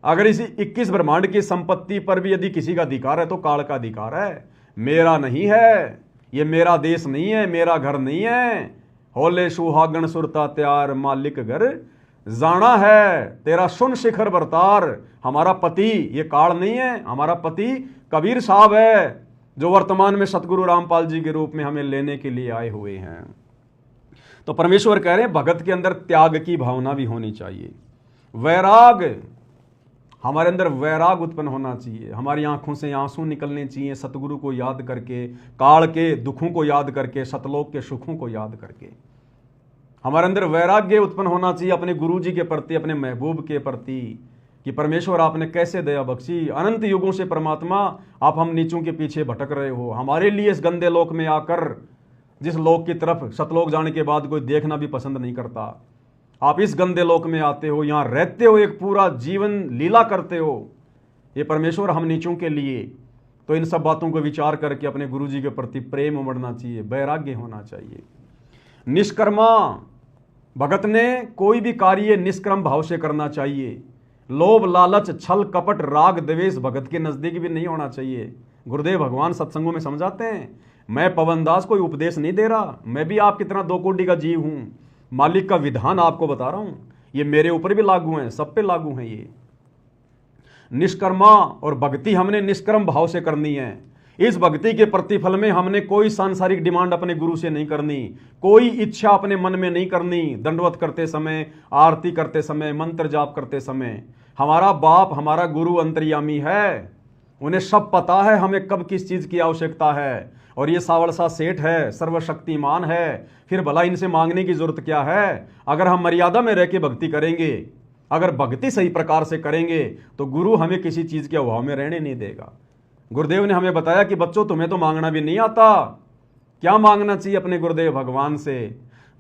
अगर इसी 21 ब्रह्मांड की संपत्ति पर भी यदि किसी का अधिकार है तो काल का अधिकार है, मेरा नहीं है। ये मेरा देश नहीं है, मेरा घर नहीं है। होले सुहागण सुरता त्यार, मालिक घर जाना है, तेरा सुन शिखर बरतार। हमारा पति ये काल नहीं है, हमारा पति कबीर साहब है, जो वर्तमान में सतगुरु रामपाल जी के रूप में हमें लेने के लिए आए हुए हैं। तो परमेश्वर कह रहे हैं भगत के अंदर त्याग की भावना भी होनी चाहिए, वैराग, हमारे अंदर वैराग उत्पन्न होना चाहिए। हमारी आंखों से आंसू निकलने चाहिए, सतगुरु को याद करके, काल के दुखों को याद करके, सतलोक के सुखों को याद करके। हमारे अंदर वैराग्य उत्पन्न होना चाहिए अपने गुरु जी के प्रति, अपने महबूब के प्रति, कि परमेश्वर आपने कैसे दया बख्शी, अनंत युगों से परमात्मा आप हम नीचों के पीछे भटक रहे हो, हमारे लिए इस गंदे लोक में आकर, जिस लोक की तरफ सतलोक जाने के बाद कोई देखना भी पसंद नहीं करता, आप इस गंदे लोक में आते हो, यहाँ रहते हो, एक पूरा जीवन लीला करते हो। ये परमेश्वर हम नीचों के लिए। तो इन सब बातों को विचार करके अपने गुरु जी के प्रति प्रेम उमड़ना चाहिए, वैराग्य होना चाहिए। निष्कर्मा, भगत ने कोई भी कार्य निष्क्रम भाव से करना चाहिए। लोभ लालच छल कपट राग द्वेष भगत के नजदीक भी नहीं होना चाहिए। गुरुदेव भगवान सत्संगों में समझाते हैं, मैं पवन दास कोई उपदेश नहीं दे रहा, मैं भी आपकी तरह 2 कोटि का जीव हूं, मालिक का विधान आपको बता रहा हूं, ये मेरे ऊपर भी लागू है, सब पे लागू है। ये निष्कर्मा और भक्ति हमने निष्कर्म भाव से करनी है। इस भक्ति के प्रतिफल में हमने कोई सांसारिक डिमांड अपने गुरु से नहीं करनी, कोई इच्छा अपने मन में नहीं करनी। दंडवत करते समय, आरती करते समय, मंत्र जाप करते समय, हमारा बाप, हमारा गुरु अंतर्यामी है, उन्हें सब पता है हमें कब किस चीज की आवश्यकता है। और ये सावड़सा सेठ है, सर्वशक्तिमान है, फिर भला इनसे मांगने की जरूरत क्या है? अगर हम मर्यादा में रह के भक्ति करेंगे, अगर भक्ति सही प्रकार से करेंगे, तो गुरु हमें किसी चीज के अभाव में रहने नहीं देगा। गुरुदेव ने हमें बताया कि बच्चों तुम्हें तो मांगना भी नहीं आता, क्या मांगना चाहिए अपने गुरुदेव भगवान से?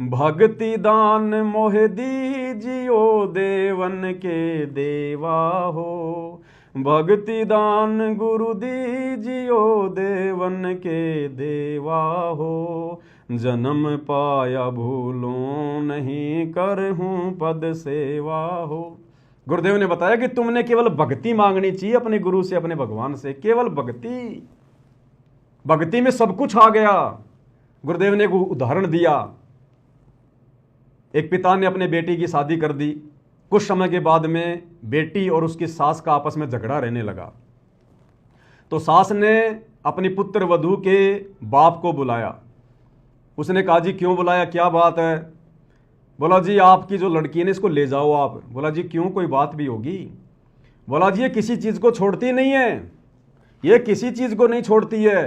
भक्ति दान मोहे दीजियो देवन के देवा हो, भक्ति दान गुरु दीजियो देवन के देवा हो, जन्म पाया भूलों नहीं करहूं पद सेवा हो। गुरुदेव ने बताया कि तुमने केवल भक्ति मांगनी चाहिए अपने गुरु से, अपने भगवान से, केवल भक्ति। भक्ति में सब कुछ आ गया। गुरुदेव ने एक उदाहरण दिया, एक पिता ने अपने बेटी की शादी कर दी, कुछ समय के बाद में बेटी और उसकी सास का आपस में झगड़ा रहने लगा। तो सास ने अपनी पुत्र वधू के बाप को बुलाया। उसने कहा जी क्यों बुलाया, क्या बात है? बोला जी आपकी जो लड़की है ना इसको ले जाओ आप। बोला जी क्यों, कोई बात भी होगी? बोला जी ये किसी चीज को छोड़ती नहीं है, ये किसी चीज को नहीं छोड़ती है।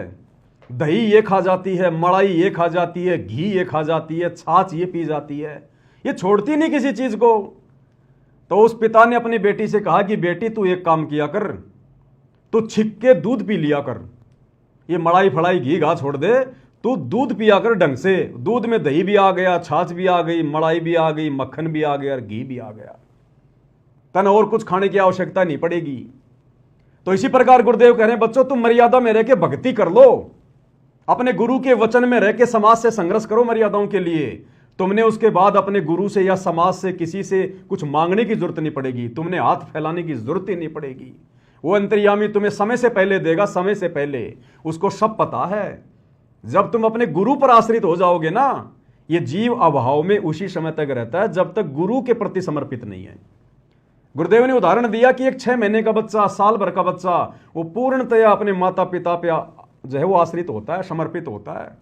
दही ये खा जाती है, मलाई ये खा जाती है, घी ये खा जाती है, छाछ ये पी जाती है, ये छोड़ती नहीं किसी चीज को। तो उस पिता ने अपनी बेटी से कहा कि बेटी तू एक काम किया कर, तू छिक के दूध पी लिया कर, ये मलाई फलाई घी घा छोड़ दे, तू दूध पिया कर ढंग से। दूध में दही भी आ गया, छाछ भी आ गई, मलाई भी आ गई, मक्खन भी आ गया और घी भी आ गया, तन और कुछ खाने की आवश्यकता नहीं पड़ेगी। तो इसी प्रकार गुरुदेव कह रहे हैं बच्चों, तुम मर्यादा में रह के भक्ति कर लो, अपने गुरु के वचन में रह के समाज से संघर्ष करो मर्यादाओं के लिए। तुमने उसके बाद अपने गुरु से या समाज से किसी से कुछ मांगने की जरूरत नहीं पड़ेगी, तुमने हाथ फैलाने की जरूरत ही नहीं पड़ेगी। वो अंतर्यामी तुम्हें समय से पहले देगा, समय से पहले। उसको सब पता है। जब तुम अपने गुरु पर आश्रित हो जाओगे ना, ये जीव अभाव में उसी समय तक रहता है जब तक गुरु के प्रति समर्पित नहीं है। गुरुदेव ने उदाहरण दिया कि एक 6 महीने का बच्चा, साल भर का बच्चा, वो पूर्णतया अपने माता पिता पे जो है वो आश्रित होता है, समर्पित होता है।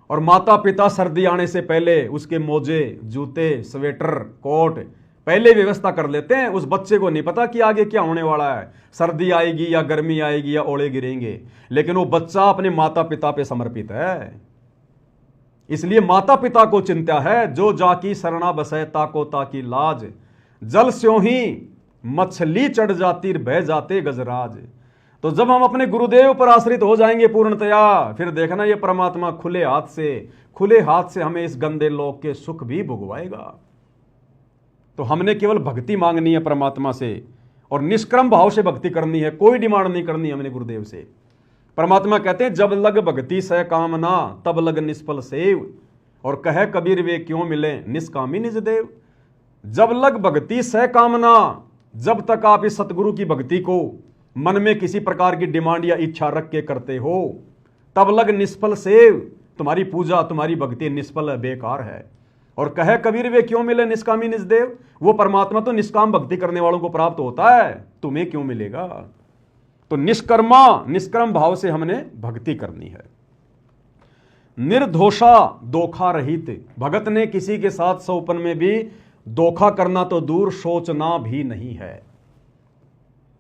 और माता पिता सर्दी आने से पहले उसके मोजे, जूते, स्वेटर, कोट पहले व्यवस्था कर लेते हैं। उस बच्चे को नहीं पता कि आगे क्या होने वाला है, सर्दी आएगी या गर्मी आएगी या ओले गिरेंगे, लेकिन वो बच्चा अपने माता पिता पे समर्पित है। इसलिए माता पिता को चिंता है, जो जाकी शरणा बसै ताको ताकी लाज, जल स्यों ही मछली चढ़ जाती बह जाते गजराज। तो जब हम अपने गुरुदेव पर आश्रित हो जाएंगे पूर्णतया, फिर देखना ये परमात्मा खुले हाथ से हमें इस गंदे लोक के सुख भी भुगवाएगा। तो हमने केवल भक्ति मांगनी है परमात्मा से, और निष्क्रम भाव से भक्ति करनी है, कोई डिमांड नहीं करनी हमने गुरुदेव से। परमात्मा कहते हैं जब लग भक्ति सह कामना, तब लग निष्फल सेव, और कहे कबीर वे क्यों मिले निष्कामी निज देव। जब लग भक्ति सह कामना, जब तक आप इस सतगुरु की भक्ति को मन में किसी प्रकार की डिमांड या इच्छा रख के करते हो, तब लग निष्फल सेव, तुम्हारी पूजा, तुम्हारी भक्ति निष्फल है, बेकार है। और कहे कबीर वे क्यों मिले निष्कामी निज देव, वो परमात्मा तो निष्काम भक्ति करने वालों को प्राप्त होता है, तुम्हें क्यों मिलेगा। तो निष्क्रम भाव से हमने भक्ति करनी है। निर्दोषा धोखा रहित, भगत ने किसी के साथ सौपन में भी धोखा करना तो दूर, सोचना भी नहीं है।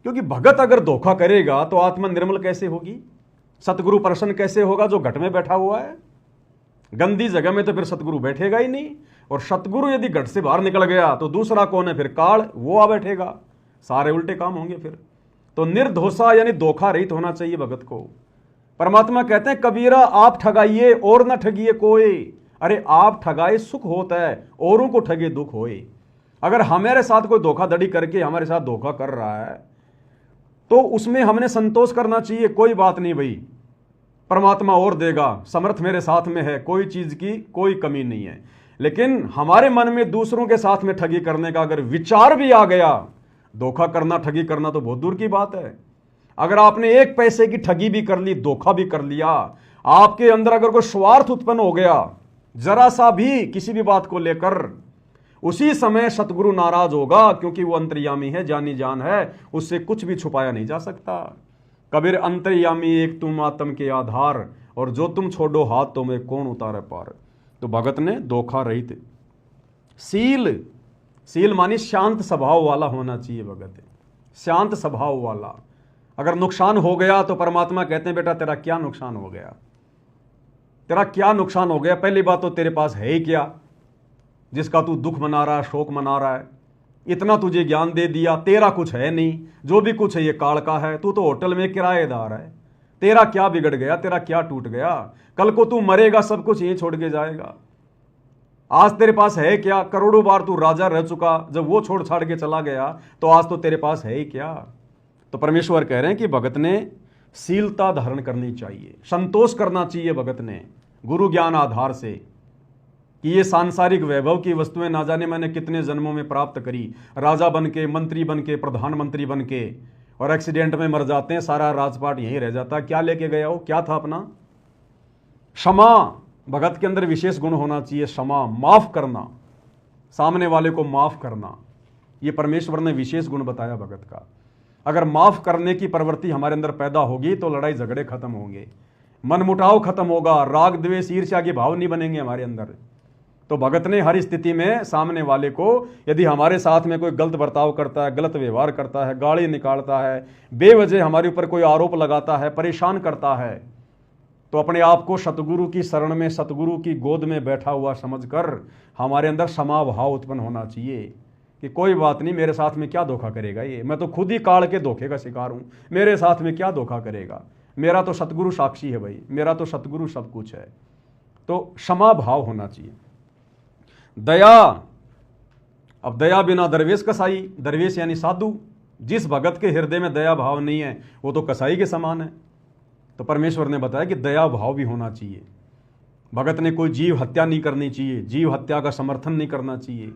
क्योंकि भगत अगर धोखा करेगा तो आत्मा निर्मल कैसे होगी, सतगुरु प्रसन्न कैसे होगा जो घट में बैठा हुआ है। गंदी जगह में तो फिर सतगुरु बैठेगा ही नहीं, और सतगुरु यदि घट से बाहर निकल गया तो दूसरा कौन है, फिर काल, वो आ बैठेगा, सारे उल्टे काम होंगे फिर। तो निर्दोषा यानी धोखा रहित होना चाहिए भगत को। परमात्मा कहते हैं कबीरा आप ठगाइए और न ठगिए कोई। अरे आप ठगाए सुख होता है, औरों को ठगे दुख होए। अगर हमारे साथ कोई धोखाधड़ी करके हमारे साथ धोखा कर रहा है तो उसमें हमने संतोष करना चाहिए, कोई बात नहीं भाई, परमात्मा और देगा, समर्थ मेरे साथ में है, कोई चीज की कोई कमी नहीं है। लेकिन हमारे मन में दूसरों के साथ में ठगी करने का अगर विचार भी आ गया, धोखा करना, ठगी करना तो बहुत दूर की बात है। अगर आपने 1 पैसे की ठगी भी कर ली, धोखा भी कर लिया, आपके अंदर अगर कोई स्वार्थ उत्पन्न हो गया जरा सा भी किसी भी बात को लेकर, उसी समय सतगुरु नाराज होगा, क्योंकि वो अंतर्यामी है, जानी जान है, उससे कुछ भी छुपाया नहीं जा सकता। कबीर अंतर्यामी एक तुम आत्म के आधार, और जो तुम छोड़ो हाथ तो मैं कौन उतारे पार। तो भगत ने धोखा रहित सील मानी शांत स्वभाव वाला होना चाहिए भगत, शांत स्वभाव वाला। अगर नुकसान हो गया तो परमात्मा कहते हैं बेटा तेरा क्या नुकसान हो गया, तेरा क्या नुकसान हो गया। पहली बात तो तेरे पास है ही क्या जिसका तू दुख मना रहा है, शोक मना रहा है। इतना तुझे ज्ञान दे दिया, तेरा कुछ है नहीं, जो भी कुछ है ये काल का है। तू तो होटल में किराएदार है, तेरा क्या बिगड़ गया, तेरा क्या टूट गया। कल को तू मरेगा, सब कुछ यहीं छोड़ के जाएगा। आज तेरे पास है क्या, करोड़ों बार तू राजा रह चुका, जब वो छोड़ छाड़ के चला गया तो आज तो तेरे पास है ही क्या। तो परमेश्वर कह रहे हैं कि भगत ने शीलता धारण करनी चाहिए, संतोष करना चाहिए भगत ने गुरु ज्ञान आधार से, कि ये सांसारिक वैभव की वस्तुएं ना जाने मैंने कितने जन्मों में प्राप्त करी, राजा बन के, मंत्री बन के, प्रधानमंत्री बन के, और एक्सीडेंट में मर जाते हैं, सारा राजपाट यहीं रह जाता। क्या लेके गया हो, क्या था अपना। क्षमा, भगत के अंदर विशेष गुण होना चाहिए, क्षमा, माफ करना, सामने वाले को माफ करना। ये परमेश्वर ने विशेष गुण बताया भगत का। अगर माफ करने की प्रवृत्ति हमारे अंदर पैदा होगी तो लड़ाई झगड़े खत्म होंगे, मनमुटाव खत्म होगा, राग द्वेष ईर्ष्या के भाव नहीं बनेंगे हमारे अंदर। तो भगत ने हर स्थिति में सामने वाले को, यदि हमारे साथ में कोई गलत बर्ताव करता है, गलत व्यवहार करता है, गाली निकालता है, बेवजह हमारे ऊपर कोई आरोप लगाता है, परेशान करता है, तो अपने आप को सतगुरु की शरण में, सतगुरु की गोद में बैठा हुआ समझकर हमारे अंदर क्षमा भाव उत्पन्न होना चाहिए कि कोई बात नहीं, मेरे साथ में क्या धोखा करेगा ये, मैं तो खुद ही काल के धोखे का शिकार हूं, मेरे साथ में क्या धोखा करेगा। मेरा तो सतगुरु साक्षी है भाई, मेरा तो सतगुरु सब कुछ है। तो क्षमा भाव होना चाहिए। दया, अब दया बिना दरवेश कसाई, दरवेश यानी साधु। जिस भगत के हृदय में दया भाव नहीं है वो तो कसाई के समान है। तो परमेश्वर ने बताया कि दया भाव भी होना चाहिए। भगत ने कोई जीव हत्या नहीं करनी चाहिए, जीव हत्या का समर्थन नहीं करना चाहिए,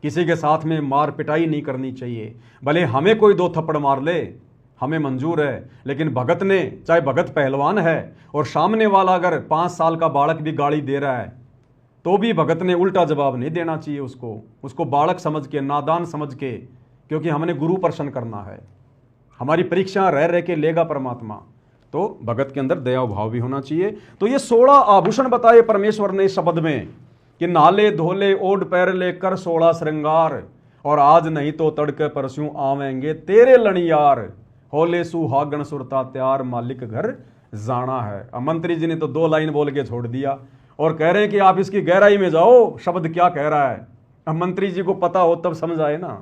किसी के साथ में मार पिटाई नहीं करनी चाहिए। भले हमें कोई 2 थप्पड़ मार ले हमें मंजूर है, लेकिन भगत ने, चाहे भगत पहलवान है और सामने वाला अगर 5 साल का बालक भी गाली दे रहा है तो भी भगत ने उल्टा जवाब नहीं देना चाहिए उसको बालक समझ के, नादान समझ के, क्योंकि हमने गुरु प्रसन्न करना है, हमारी परीक्षा रह के लेगा परमात्मा। तो भगत के अंदर दया भाव भी होना चाहिए। तो ये 16 आभूषण बताए परमेश्वर ने इस शब्द में कि नाले धोले ओढ़ पैर ले कर 16 श्रृंगार, और आज नहीं तो तड़के परस्यों आवेंगे तेरे लणियार, होले सुहागण सुरता त्यार मालिक घर जाना है। अब मंत्री जी ने तो 2 लाइन बोल के छोड़ दिया और कह रहे हैं कि आप इसकी गहराई में जाओ, शब्द क्या कह रहा है। अब मंत्री जी को पता हो तब समझ आए ना।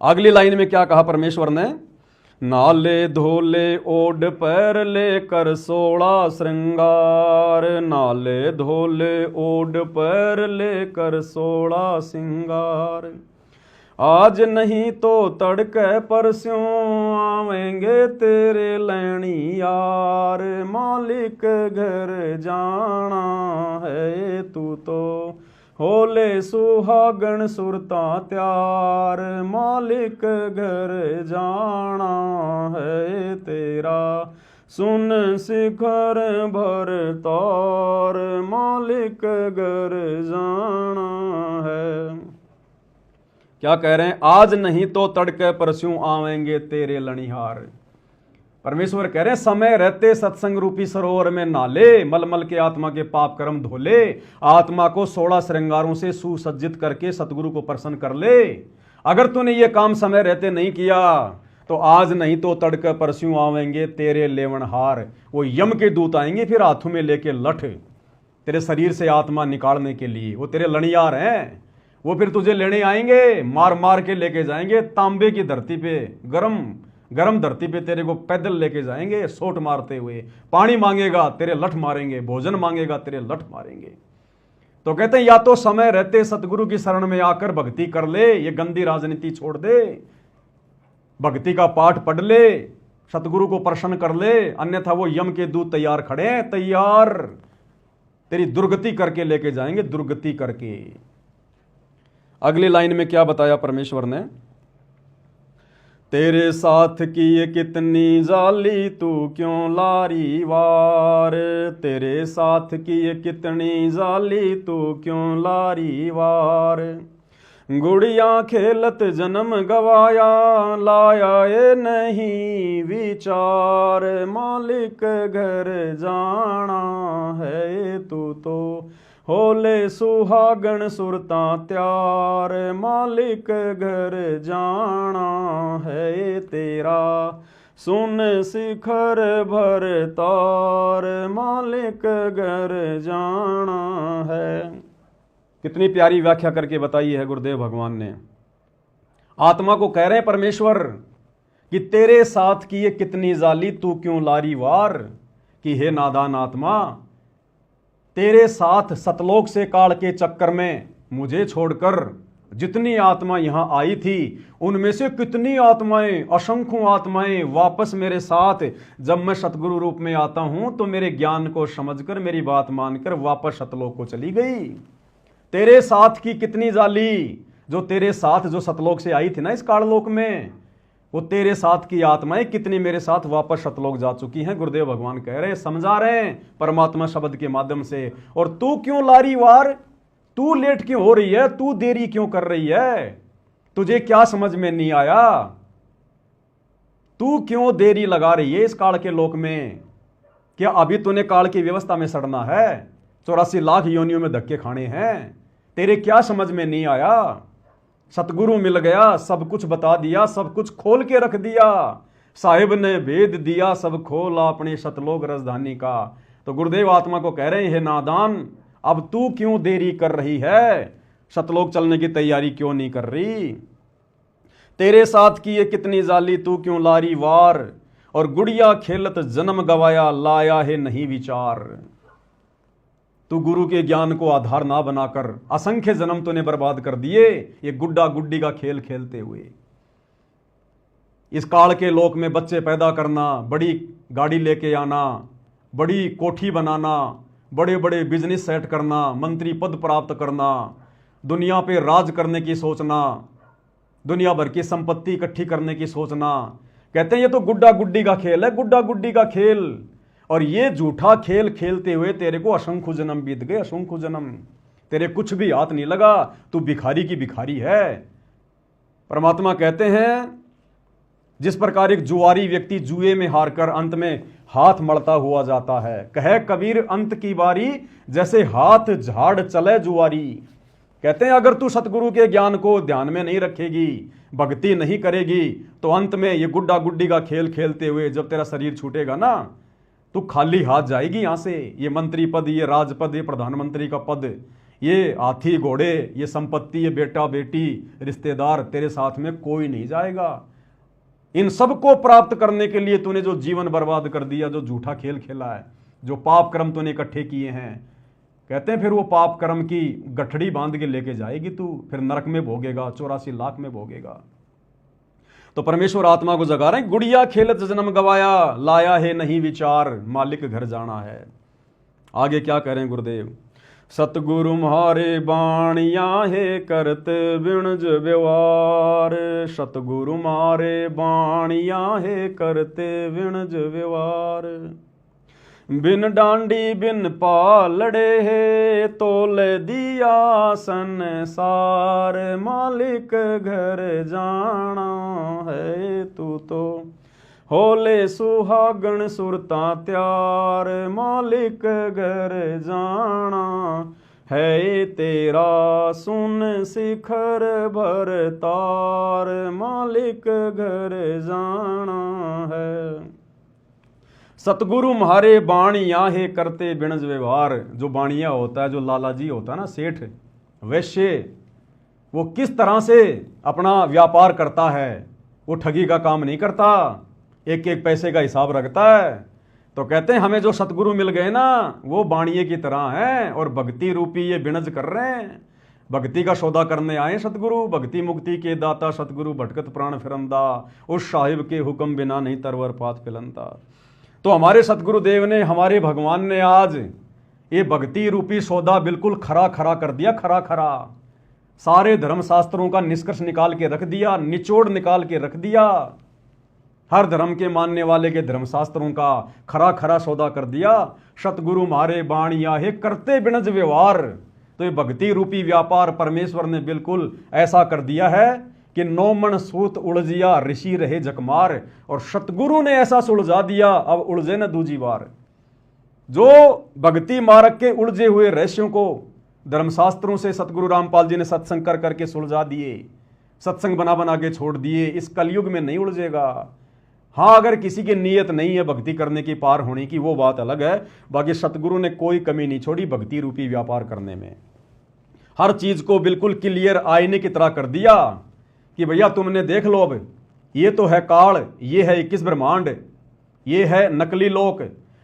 अगली लाइन में क्या कहा परमेश्वर ने, नाले धोले ओढ़ पैर लेकर 16 श्रृंगार, नाले धोले ओढ़ पैर लेकर 16 श्रृंगार, आज नहीं तो तड़के परस्यों आवेंगे तेरे लैणी यार, मालिक घर जाना है तू तो होले सुहागण सुरता त्यार, मालिक घर जाना है तेरा सुन शिखर भर तौर, मालिक घर जाना है। क्या कह रहे हैं, आज नहीं तो तड़के परस्यों आवेंगे तेरे लणिहार। परमेश्वर कह रहे हैं समय रहते सत्संग रूपी सरोवर में नाले, मलमल के आत्मा के पाप कर्म धोले, आत्मा को 16 श्रृंगारों से सुसज्जित करके सतगुरु को प्रसन्न कर ले। अगर तूने ये काम समय रहते नहीं किया तो आज नहीं तो तड़के परस्यों आवेंगे तेरे लेवनहार। वो यम के दूत आएंगे फिर हाथों में लेके लठ तेरे शरीर से आत्मा निकालने के लिए, वो तेरे लणियार हैं। वो फिर तुझे लेने आएंगे, मार मार के लेके जाएंगे तांबे की धरती पे, गरम धरती पे तेरे को पैदल लेके जाएंगे सोट मारते हुए। पानी मांगेगा तेरे लठ मारेंगे, भोजन मांगेगा तेरे लठ मारेंगे। तो कहते हैं या तो समय रहते सतगुरु की शरण में आकर भक्ति कर ले, ये गंदी राजनीति छोड़ दे, भक्ति का पाठ पढ़ ले, सतगुरु को प्रसन्न कर ले, अन्यथा वो यम के दूत तैयार खड़े हैं, तैयार तेरी दुर्गति करके लेके जाएंगे, दुर्गति करके। अगली लाइन में क्या बताया परमेश्वर ने, तेरे साथ की ये कितनी जाली तू क्यों लारी वार, तेरे साथ की ये कितनी जाली तू क्यों लारी वार, गुड़िया खेलत जन्म गवाया लाया ये नहीं विचार, मालिक घर जाना है तू तो होले सुहागण सुरता त्यार, मालिक घर जाना है तेरा सुन शिखर भर तार, मालिक घर जाना है। कितनी प्यारी व्याख्या करके बताई है गुरुदेव भगवान ने। आत्मा को कह रहे हैं परमेश्वर कि तेरे साथ की ये कितनी जाली तू क्यों लारी वार, कि हे नादान आत्मा, तेरे साथ सतलोक से काल के चक्कर में मुझे छोड़कर जितनी आत्मा यहां आई थी उनमें से कितनी आत्माएं, असंख्यों आत्माएं वापस मेरे साथ जब मैं सतगुरु रूप में आता हूं तो मेरे ज्ञान को समझकर मेरी बात मानकर वापस सतलोक को चली गई। तेरे साथ की कितनी जाली, जो तेरे साथ जो सतलोक से आई थी ना इस काललोक में, वो तेरे साथ की आत्माएं कितनी मेरे साथ वापस सतलोक जा चुकी हैं। गुरुदेव भगवान कह रहे हैं, समझा रहे हैं परमात्मा शब्द के माध्यम से। और तू क्यों लारी वार, तू लेट क्यों हो रही है, तू देरी क्यों कर रही है, तुझे क्या समझ में नहीं आया, तू क्यों देरी लगा रही है इस काल के लोक में। क्या अभी तूने काल की व्यवस्था में सड़ना है, 84 लाख योनियों में धक्के खाने हैं, तेरे क्या समझ में नहीं आया। सतगुरु मिल गया, सब कुछ बता दिया, सब कुछ खोल के रख दिया, साहिब ने भेद दिया सब खोला अपने सतलोक राजधानी का। तो गुरुदेव आत्मा को कह रहे हैं, हे नादान, अब तू क्यों देरी कर रही है, सतलोक चलने की तैयारी क्यों नहीं कर रही। तेरे साथ की ये कितनी जाली तू क्यों लारी वार, और गुड़िया खेलत जन्म गवाया, लाया है नहीं विचार। तू गुरु के ज्ञान को आधार ना बनाकर असंख्य जन्म तूने बर्बाद कर दिए ये गुड्डा गुड्डी का खेल खेलते हुए। इस काल के लोक में बच्चे पैदा करना, बड़ी गाड़ी लेके आना, बड़ी कोठी बनाना, बड़े बड़े बिजनेस सेट करना, मंत्री पद प्राप्त करना, दुनिया पे राज करने की सोचना, दुनिया भर की संपत्ति इकट्ठी करने की सोचना। कहते हैं ये तो गुड्डा गुड्डी का खेल है, गुड्डा गुड्डी का खेल। और ये झूठा खेल खेलते हुए तेरे को असंख्य जन्म बीत गए, असंख्य जन्म। तेरे कुछ भी हाथ नहीं लगा, तू भिखारी की भिखारी है। परमात्मा कहते हैं जिस प्रकार एक जुआरी व्यक्ति जुए में हारकर अंत में हाथ मलता हुआ जाता है, कहे कबीर अंत की बारी जैसे हाथ झाड़ चले जुआरी। कहते हैं अगर तू सतगुरु के ज्ञान को ध्यान में नहीं रखेगी, भक्ति नहीं करेगी, तो अंत में ये गुड्डा गुड्डी का खेल खेलते हुए जब तेरा शरीर छूटेगा ना, तू खाली हाथ जाएगी यहां से। ये मंत्री पद, ये राजपद, ये प्रधानमंत्री का पद, ये हाथी घोड़े, ये संपत्ति, ये बेटा बेटी, रिश्तेदार, तेरे साथ में कोई नहीं जाएगा। इन सब को प्राप्त करने के लिए तूने जो जीवन बर्बाद कर दिया, जो झूठा खेल खेला है, जो पाप कर्म तूने इकट्ठे किए हैं, कहते हैं फिर वो पाप कर्म की गठड़ी बांध के लेके जाएगी तू, फिर नरक में भोगेगा, 84 लाख में भोगेगा। तो परमेश्वर आत्मा को जगा रहे हैं, गुड़िया खेलत जन्म गवाया, लाया है नहीं विचार, मालिक घर जाना है। आगे क्या कह रहे हैं गुरुदेव, सतगुरु म्हारे बाणिया है करते बिणज व्यवहार, सतगुरु म्हारे बाणिया है करते बिणज व्यवहार। बिन डांडी बिन पालड़े है तोल दिया संसार, मालिक घर जाना है तू तो होले सुहागण सुरता त्यार, मालिक घर जाना है तेरा सुन शिखर भर तार, मालिक घर जाना है। सतगुरु म्हारे बाणिया है करते बिणज व्यवहार। जो बाणिया होता है, जो लालाजी होता है ना, सेठ वैश्य, वो किस तरह से अपना व्यापार करता है। वो ठगी का काम नहीं करता, एक एक पैसे का हिसाब रखता है। तो कहते हैं हमें जो सतगुरु मिल गए ना, वो बाणिये की तरह हैं और भक्ति रूपी ये बिणज कर रहे हैं। भक्ति का सौदा करने आए सतगुरु, भक्ति मुक्ति के दाता सतगुरु, भटकत प्राण फिरंदा, उस साहिब के हुक्म बिना नहीं तरवर पात पिलंदा। तो हमारे सतगुरु देव ने, हमारे भगवान ने आज ये भक्ति रूपी सौदा बिल्कुल खरा खरा कर दिया, खरा खरा। सारे धर्मशास्त्रों का निष्कर्ष निकाल के रख दिया, निचोड़ निकाल के रख दिया। हर धर्म के मानने वाले के धर्मशास्त्रों का खरा खरा सौदा कर दिया। सतगुरु म्हारे बाणिया है करते बिणज व्यवहार। तो ये भक्ति रूपी व्यापार परमेश्वर ने बिल्कुल ऐसा कर दिया है कि 9 मन सूत उलझिया ऋषि रहे जकमार, और सतगुरु ने ऐसा सुलझा दिया अब उलझे न दूजी बार। जो भक्ति मार्ग के उलझे हुए रहस्यों को धर्मशास्त्रों से सतगुरु रामपाल जी ने सत्संग कर करके सुलझा दिए, सत्संग बना बना के छोड़ दिए। इस कलयुग में नहीं उलझेगा। हाँ, अगर किसी की नीयत नहीं है भक्ति करने की, पार होने की, वो बात अलग है। बाकी सतगुरु ने कोई कमी नहीं छोड़ी भक्ति रूपी व्यापार करने में। हर चीज को बिल्कुल क्लियर आईने की तरह कर दिया कि भैया तुमने देख लो, अब ये तो है काल, ये है 21 ब्रह्मांड, ये है नकली लोक,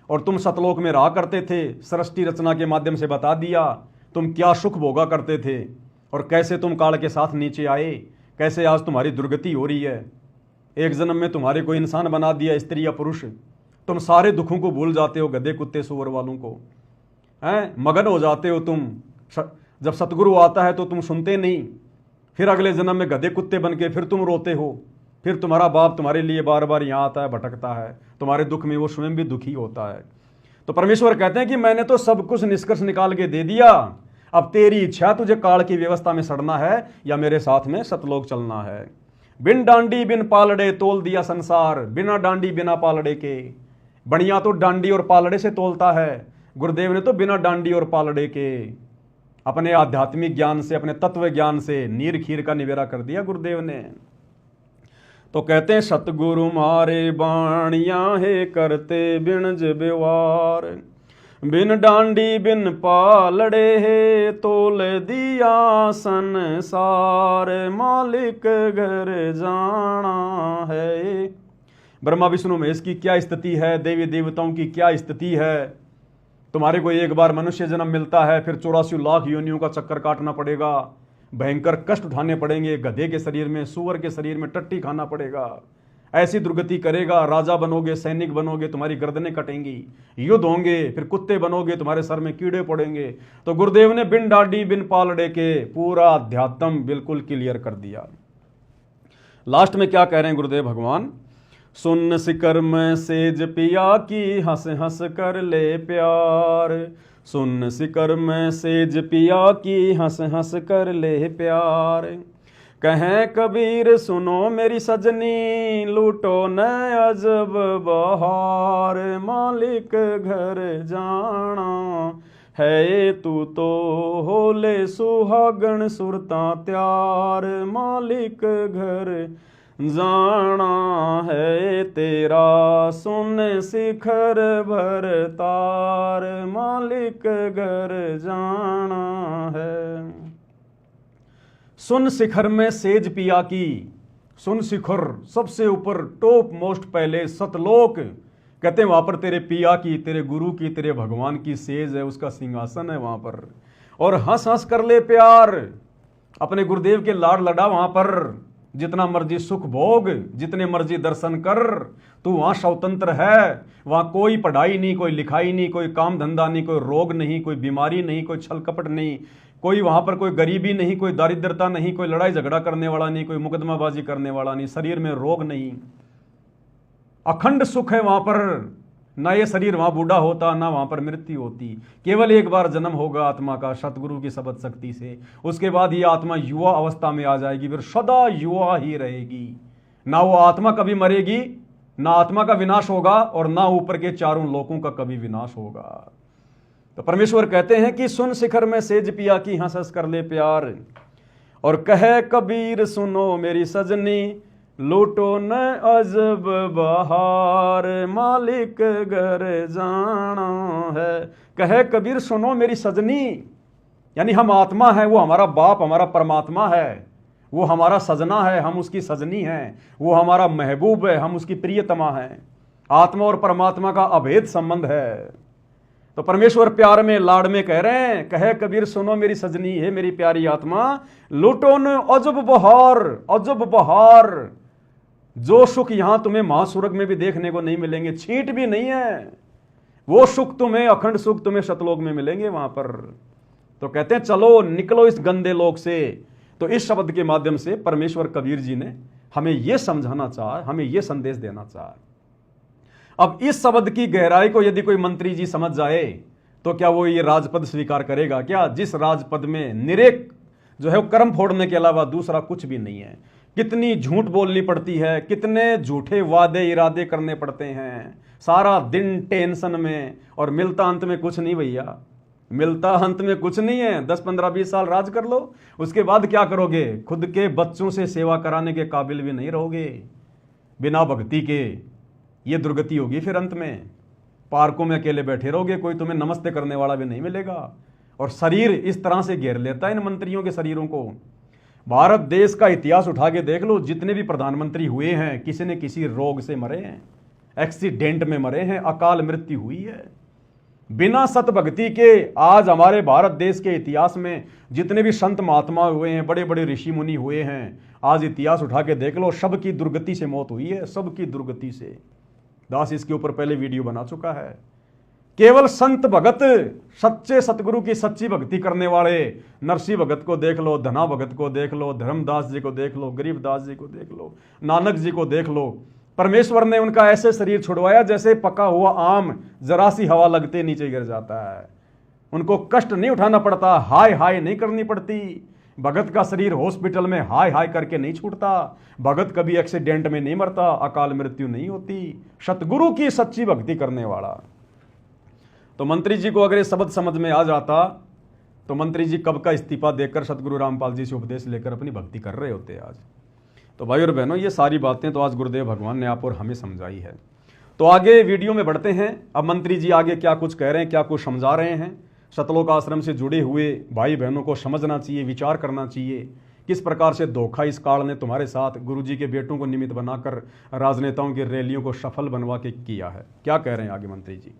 और तुम सतलोक में रहा करते थे। सृष्टि रचना के माध्यम से बता दिया तुम क्या सुख भोगा करते थे और कैसे तुम काल के साथ नीचे आए, कैसे आज तुम्हारी दुर्गति हो रही है। एक जन्म में तुम्हारे को इंसान बना दिया, स्त्री या पुरुष। तुम सारे दुखों को भूल जाते हो, गधे कुत्ते सुअर वालों को, हैं, मगन हो जाते हो तुम। जब सतगुरु आता है तो तुम सुनते नहीं, फिर अगले जन्म में गधे कुत्ते बन के फिर तुम रोते हो। फिर तुम्हारा बाप तुम्हारे लिए बार बार यहाँ आता है, भटकता है, तुम्हारे दुख में वो स्वयं भी दुखी होता है। तो परमेश्वर कहते हैं कि मैंने तो सब कुछ निष्कर्ष निकाल के दे दिया, अब तेरी इच्छा, तुझे काल की व्यवस्था में सड़ना है या मेरे साथ में सतलोक चलना है। बिन डांडी बिन पालड़े तोल दिया संसार, बिना डांडी बिना पालड़े के। बढ़िया तो डांडी और पालड़े से तोलता है, गुरुदेव ने तो बिना डांडी और पालड़े के अपने आध्यात्मिक ज्ञान से, अपने तत्व ज्ञान से नीर खीर का निवेरा कर दिया गुरुदेव ने। तो कहते हैं सतगुरु म्हारे बाणिया है करते बिणज व्यवहार, बिन डांडी बिन पालड़े है तोल दिया संसार, मालिक घर जाना है। ब्रह्मा विष्णु महेश की क्या स्थिति है, देवी देवताओं की क्या स्थिति है। तुम्हारे को एक बार मनुष्य जन्म मिलता है, फिर 84 लाख योनियों का चक्कर काटना पड़ेगा, भयंकर कष्ट उठाने पड़ेंगे, गधे के शरीर में, सूअर के शरीर में टट्टी खाना पड़ेगा, ऐसी दुर्गति करेगा, राजा बनोगे, सैनिक बनोगे, तुम्हारी गर्दनें कटेंगी, युद्ध होंगे, फिर कुत्ते बनोगे, तुम्हारे सर में कीड़े पड़ेंगे। तो गुरुदेव ने बिन डाडी बिन पालड़े के पूरा अध्यात्म बिल्कुल क्लियर कर दिया। लास्ट में क्या कह रहे हैं गुरुदेव भगवान, सुन सिकर में सेज पिया की हंस हंस कर ले प्यार, सुन सिकर में सेज पिया की हंस हंस कर ले प्यार। कहें कबीर सुनो मेरी सजनी, लूटो न अजब बहार, मालिक घर जाना है तू तो होले सुहागण सुरता त्यार, मालिक घर जाना है तेरा सुन शिखर भर तार, मालिक घर जाना है। सुन शिखर में सेज पिया की, सुन शिखर सबसे ऊपर टॉप मोस्ट पहले सतलोक, कहते हैं वहां पर तेरे पिया की, तेरे गुरु की, तेरे भगवान की सेज है, उसका सिंहासन है वहां पर। और हंस हंस कर ले प्यार, अपने गुरुदेव के लाड़ लड़ा वहां पर, जितना मर्जी सुख भोग, जितने मर्जी दर्शन कर, तू वहां स्वतंत्र है। वहां कोई पढ़ाई नहीं, कोई लिखाई नहीं, कोई काम धंधा नहीं, कोई रोग नहीं, कोई बीमारी नहीं, कोई छल कपट नहीं, कोई वहां पर कोई गरीबी नहीं, कोई दारिद्रता नहीं, कोई लड़ाई झगड़ा करने वाला नहीं, कोई मुकदमाबाजी करने वाला नहीं, शरीर में रोग नहीं, अखंड सुख है वहां पर। ना ये शरीर वहां बूढ़ा होता, ना वहां पर मृत्यु होती, केवल एक बार जन्म होगा आत्मा का सतगुरु की शब्द शक्ति से, उसके बाद ये आत्मा युवा अवस्था में आ जाएगी, फिर सदा युवा ही रहेगी। ना वो आत्मा कभी मरेगी, ना आत्मा का विनाश होगा, और ना ऊपर के चारों लोकों का कभी विनाश होगा। तो परमेश्वर कहते हैं कि सुन शिखर में सेज पिया की हंस हंस कर ले प्यार, और कहे कबीर सुनो मेरी सजनी, लूटो न अजब बहार, मालिक घर जाना है। कहे कबीर सुनो मेरी सजनी, यानी हम आत्मा है, वो हमारा बाप, हमारा परमात्मा है, वो हमारा सजना है, हम उसकी सजनी हैं, वो हमारा महबूब है, हम उसकी प्रियतमा हैं। आत्मा और परमात्मा का अभेद संबंध है। तो परमेश्वर प्यार में लाड़ में कह रहे हैं, कहे कबीर सुनो मेरी सजनी, है मेरी प्यारी आत्मा, लूटो न अजब बहार, अजब बहार, जो सुख यहां तुम्हें महासुरग में भी देखने को नहीं मिलेंगे, छींट भी नहीं है, वो सुख तुम्हें, अखंड सुख तुम्हें शतलोक में मिलेंगे वहां पर। तो कहते हैं चलो निकलो इस गंदे लोक से। तो इस शब्द के माध्यम से परमेश्वर कबीर जी ने हमें यह समझाना चाहा, हमें यह संदेश देना चाहा। अब इस शब्द की गहराई को यदि कोई मंत्री जी समझ जाए तो क्या वो ये राजपद स्वीकार करेगा क्या, जिस राजपद में निरेक जो है वो कर्म फोड़ने के अलावा दूसरा कुछ भी नहीं है। कितनी झूठ बोलनी पड़ती है, कितने झूठे वादे इरादे करने पड़ते हैं, सारा दिन टेंशन में, और मिलता अंत में कुछ नहीं भैया, मिलता अंत में कुछ नहीं है। 10 15 20 साल राज कर लो, उसके बाद क्या करोगे, खुद के बच्चों से सेवा कराने के काबिल भी नहीं रहोगे बिना भक्ति के, ये दुर्गति होगी। फिर अंत में पार्कों में अकेले बैठे रहोगे, कोई तुम्हें नमस्ते करने वाला भी नहीं मिलेगा। और शरीर इस तरह से घेर लेता है इन मंत्रियों के शरीरों को। भारत देश का इतिहास उठा के देख लो, जितने भी प्रधानमंत्री हुए हैं किसी न किसी रोग से मरे हैं, एक्सीडेंट में मरे हैं, अकाल मृत्यु हुई है। बिना सत भक्ति के आज हमारे भारत देश के इतिहास में जितने भी संत महात्मा हुए हैं, बड़े बड़े ऋषि मुनि हुए हैं, आज इतिहास उठा के देख लो, सबकी दुर्गति से मौत हुई है, सबकी दुर्गति से। दास इसके ऊपर पहले वीडियो बना चुका है। केवल संत भगत, सच्चे सतगुरु की सच्ची भक्ति करने वाले, नरसिंह भगत को देख लो, धना भगत को देख लो, धर्मदास जी को देख लो, गरीबदास जी को देख लो, नानक जी को देख लो, परमेश्वर ने उनका ऐसे शरीर छुड़वाया जैसे पका हुआ आम जरा सी हवा लगते नीचे गिर जाता है। उनको कष्ट नहीं उठाना पड़ता, हाय हाय नहीं करनी पड़ती। भगत का शरीर हॉस्पिटल में हाय हाय करके नहीं छूटता, भगत कभी एक्सीडेंट में नहीं मरता, अकाल मृत्यु नहीं होती, सतगुरु की सच्ची भक्ति करने वाला। तो मंत्री जी को अगर ये शब्द समझ में आ जाता तो मंत्री जी कब का इस्तीफा देकर सतगुरु रामपाल जी से उपदेश लेकर अपनी भक्ति कर रहे होते आज। तो भाई और बहनों, ये सारी बातें तो आज गुरुदेव भगवान ने आप और हमें समझाई है। तो आगे वीडियो में बढ़ते हैं। अब मंत्री जी आगे क्या कुछ कह रहे हैं, क्या कुछ समझा रहे हैं। सतलोक आश्रम से जुड़े हुए भाई बहनों को समझना चाहिए, विचार करना चाहिए किस प्रकार से धोखा इस काल ने तुम्हारे साथ गुरुजी के बेटों को निमित्त बनाकर राजनेताओं की रैलियों को सफल बनवा के किया है। क्या कह रहे हैं आगे मंत्री जी?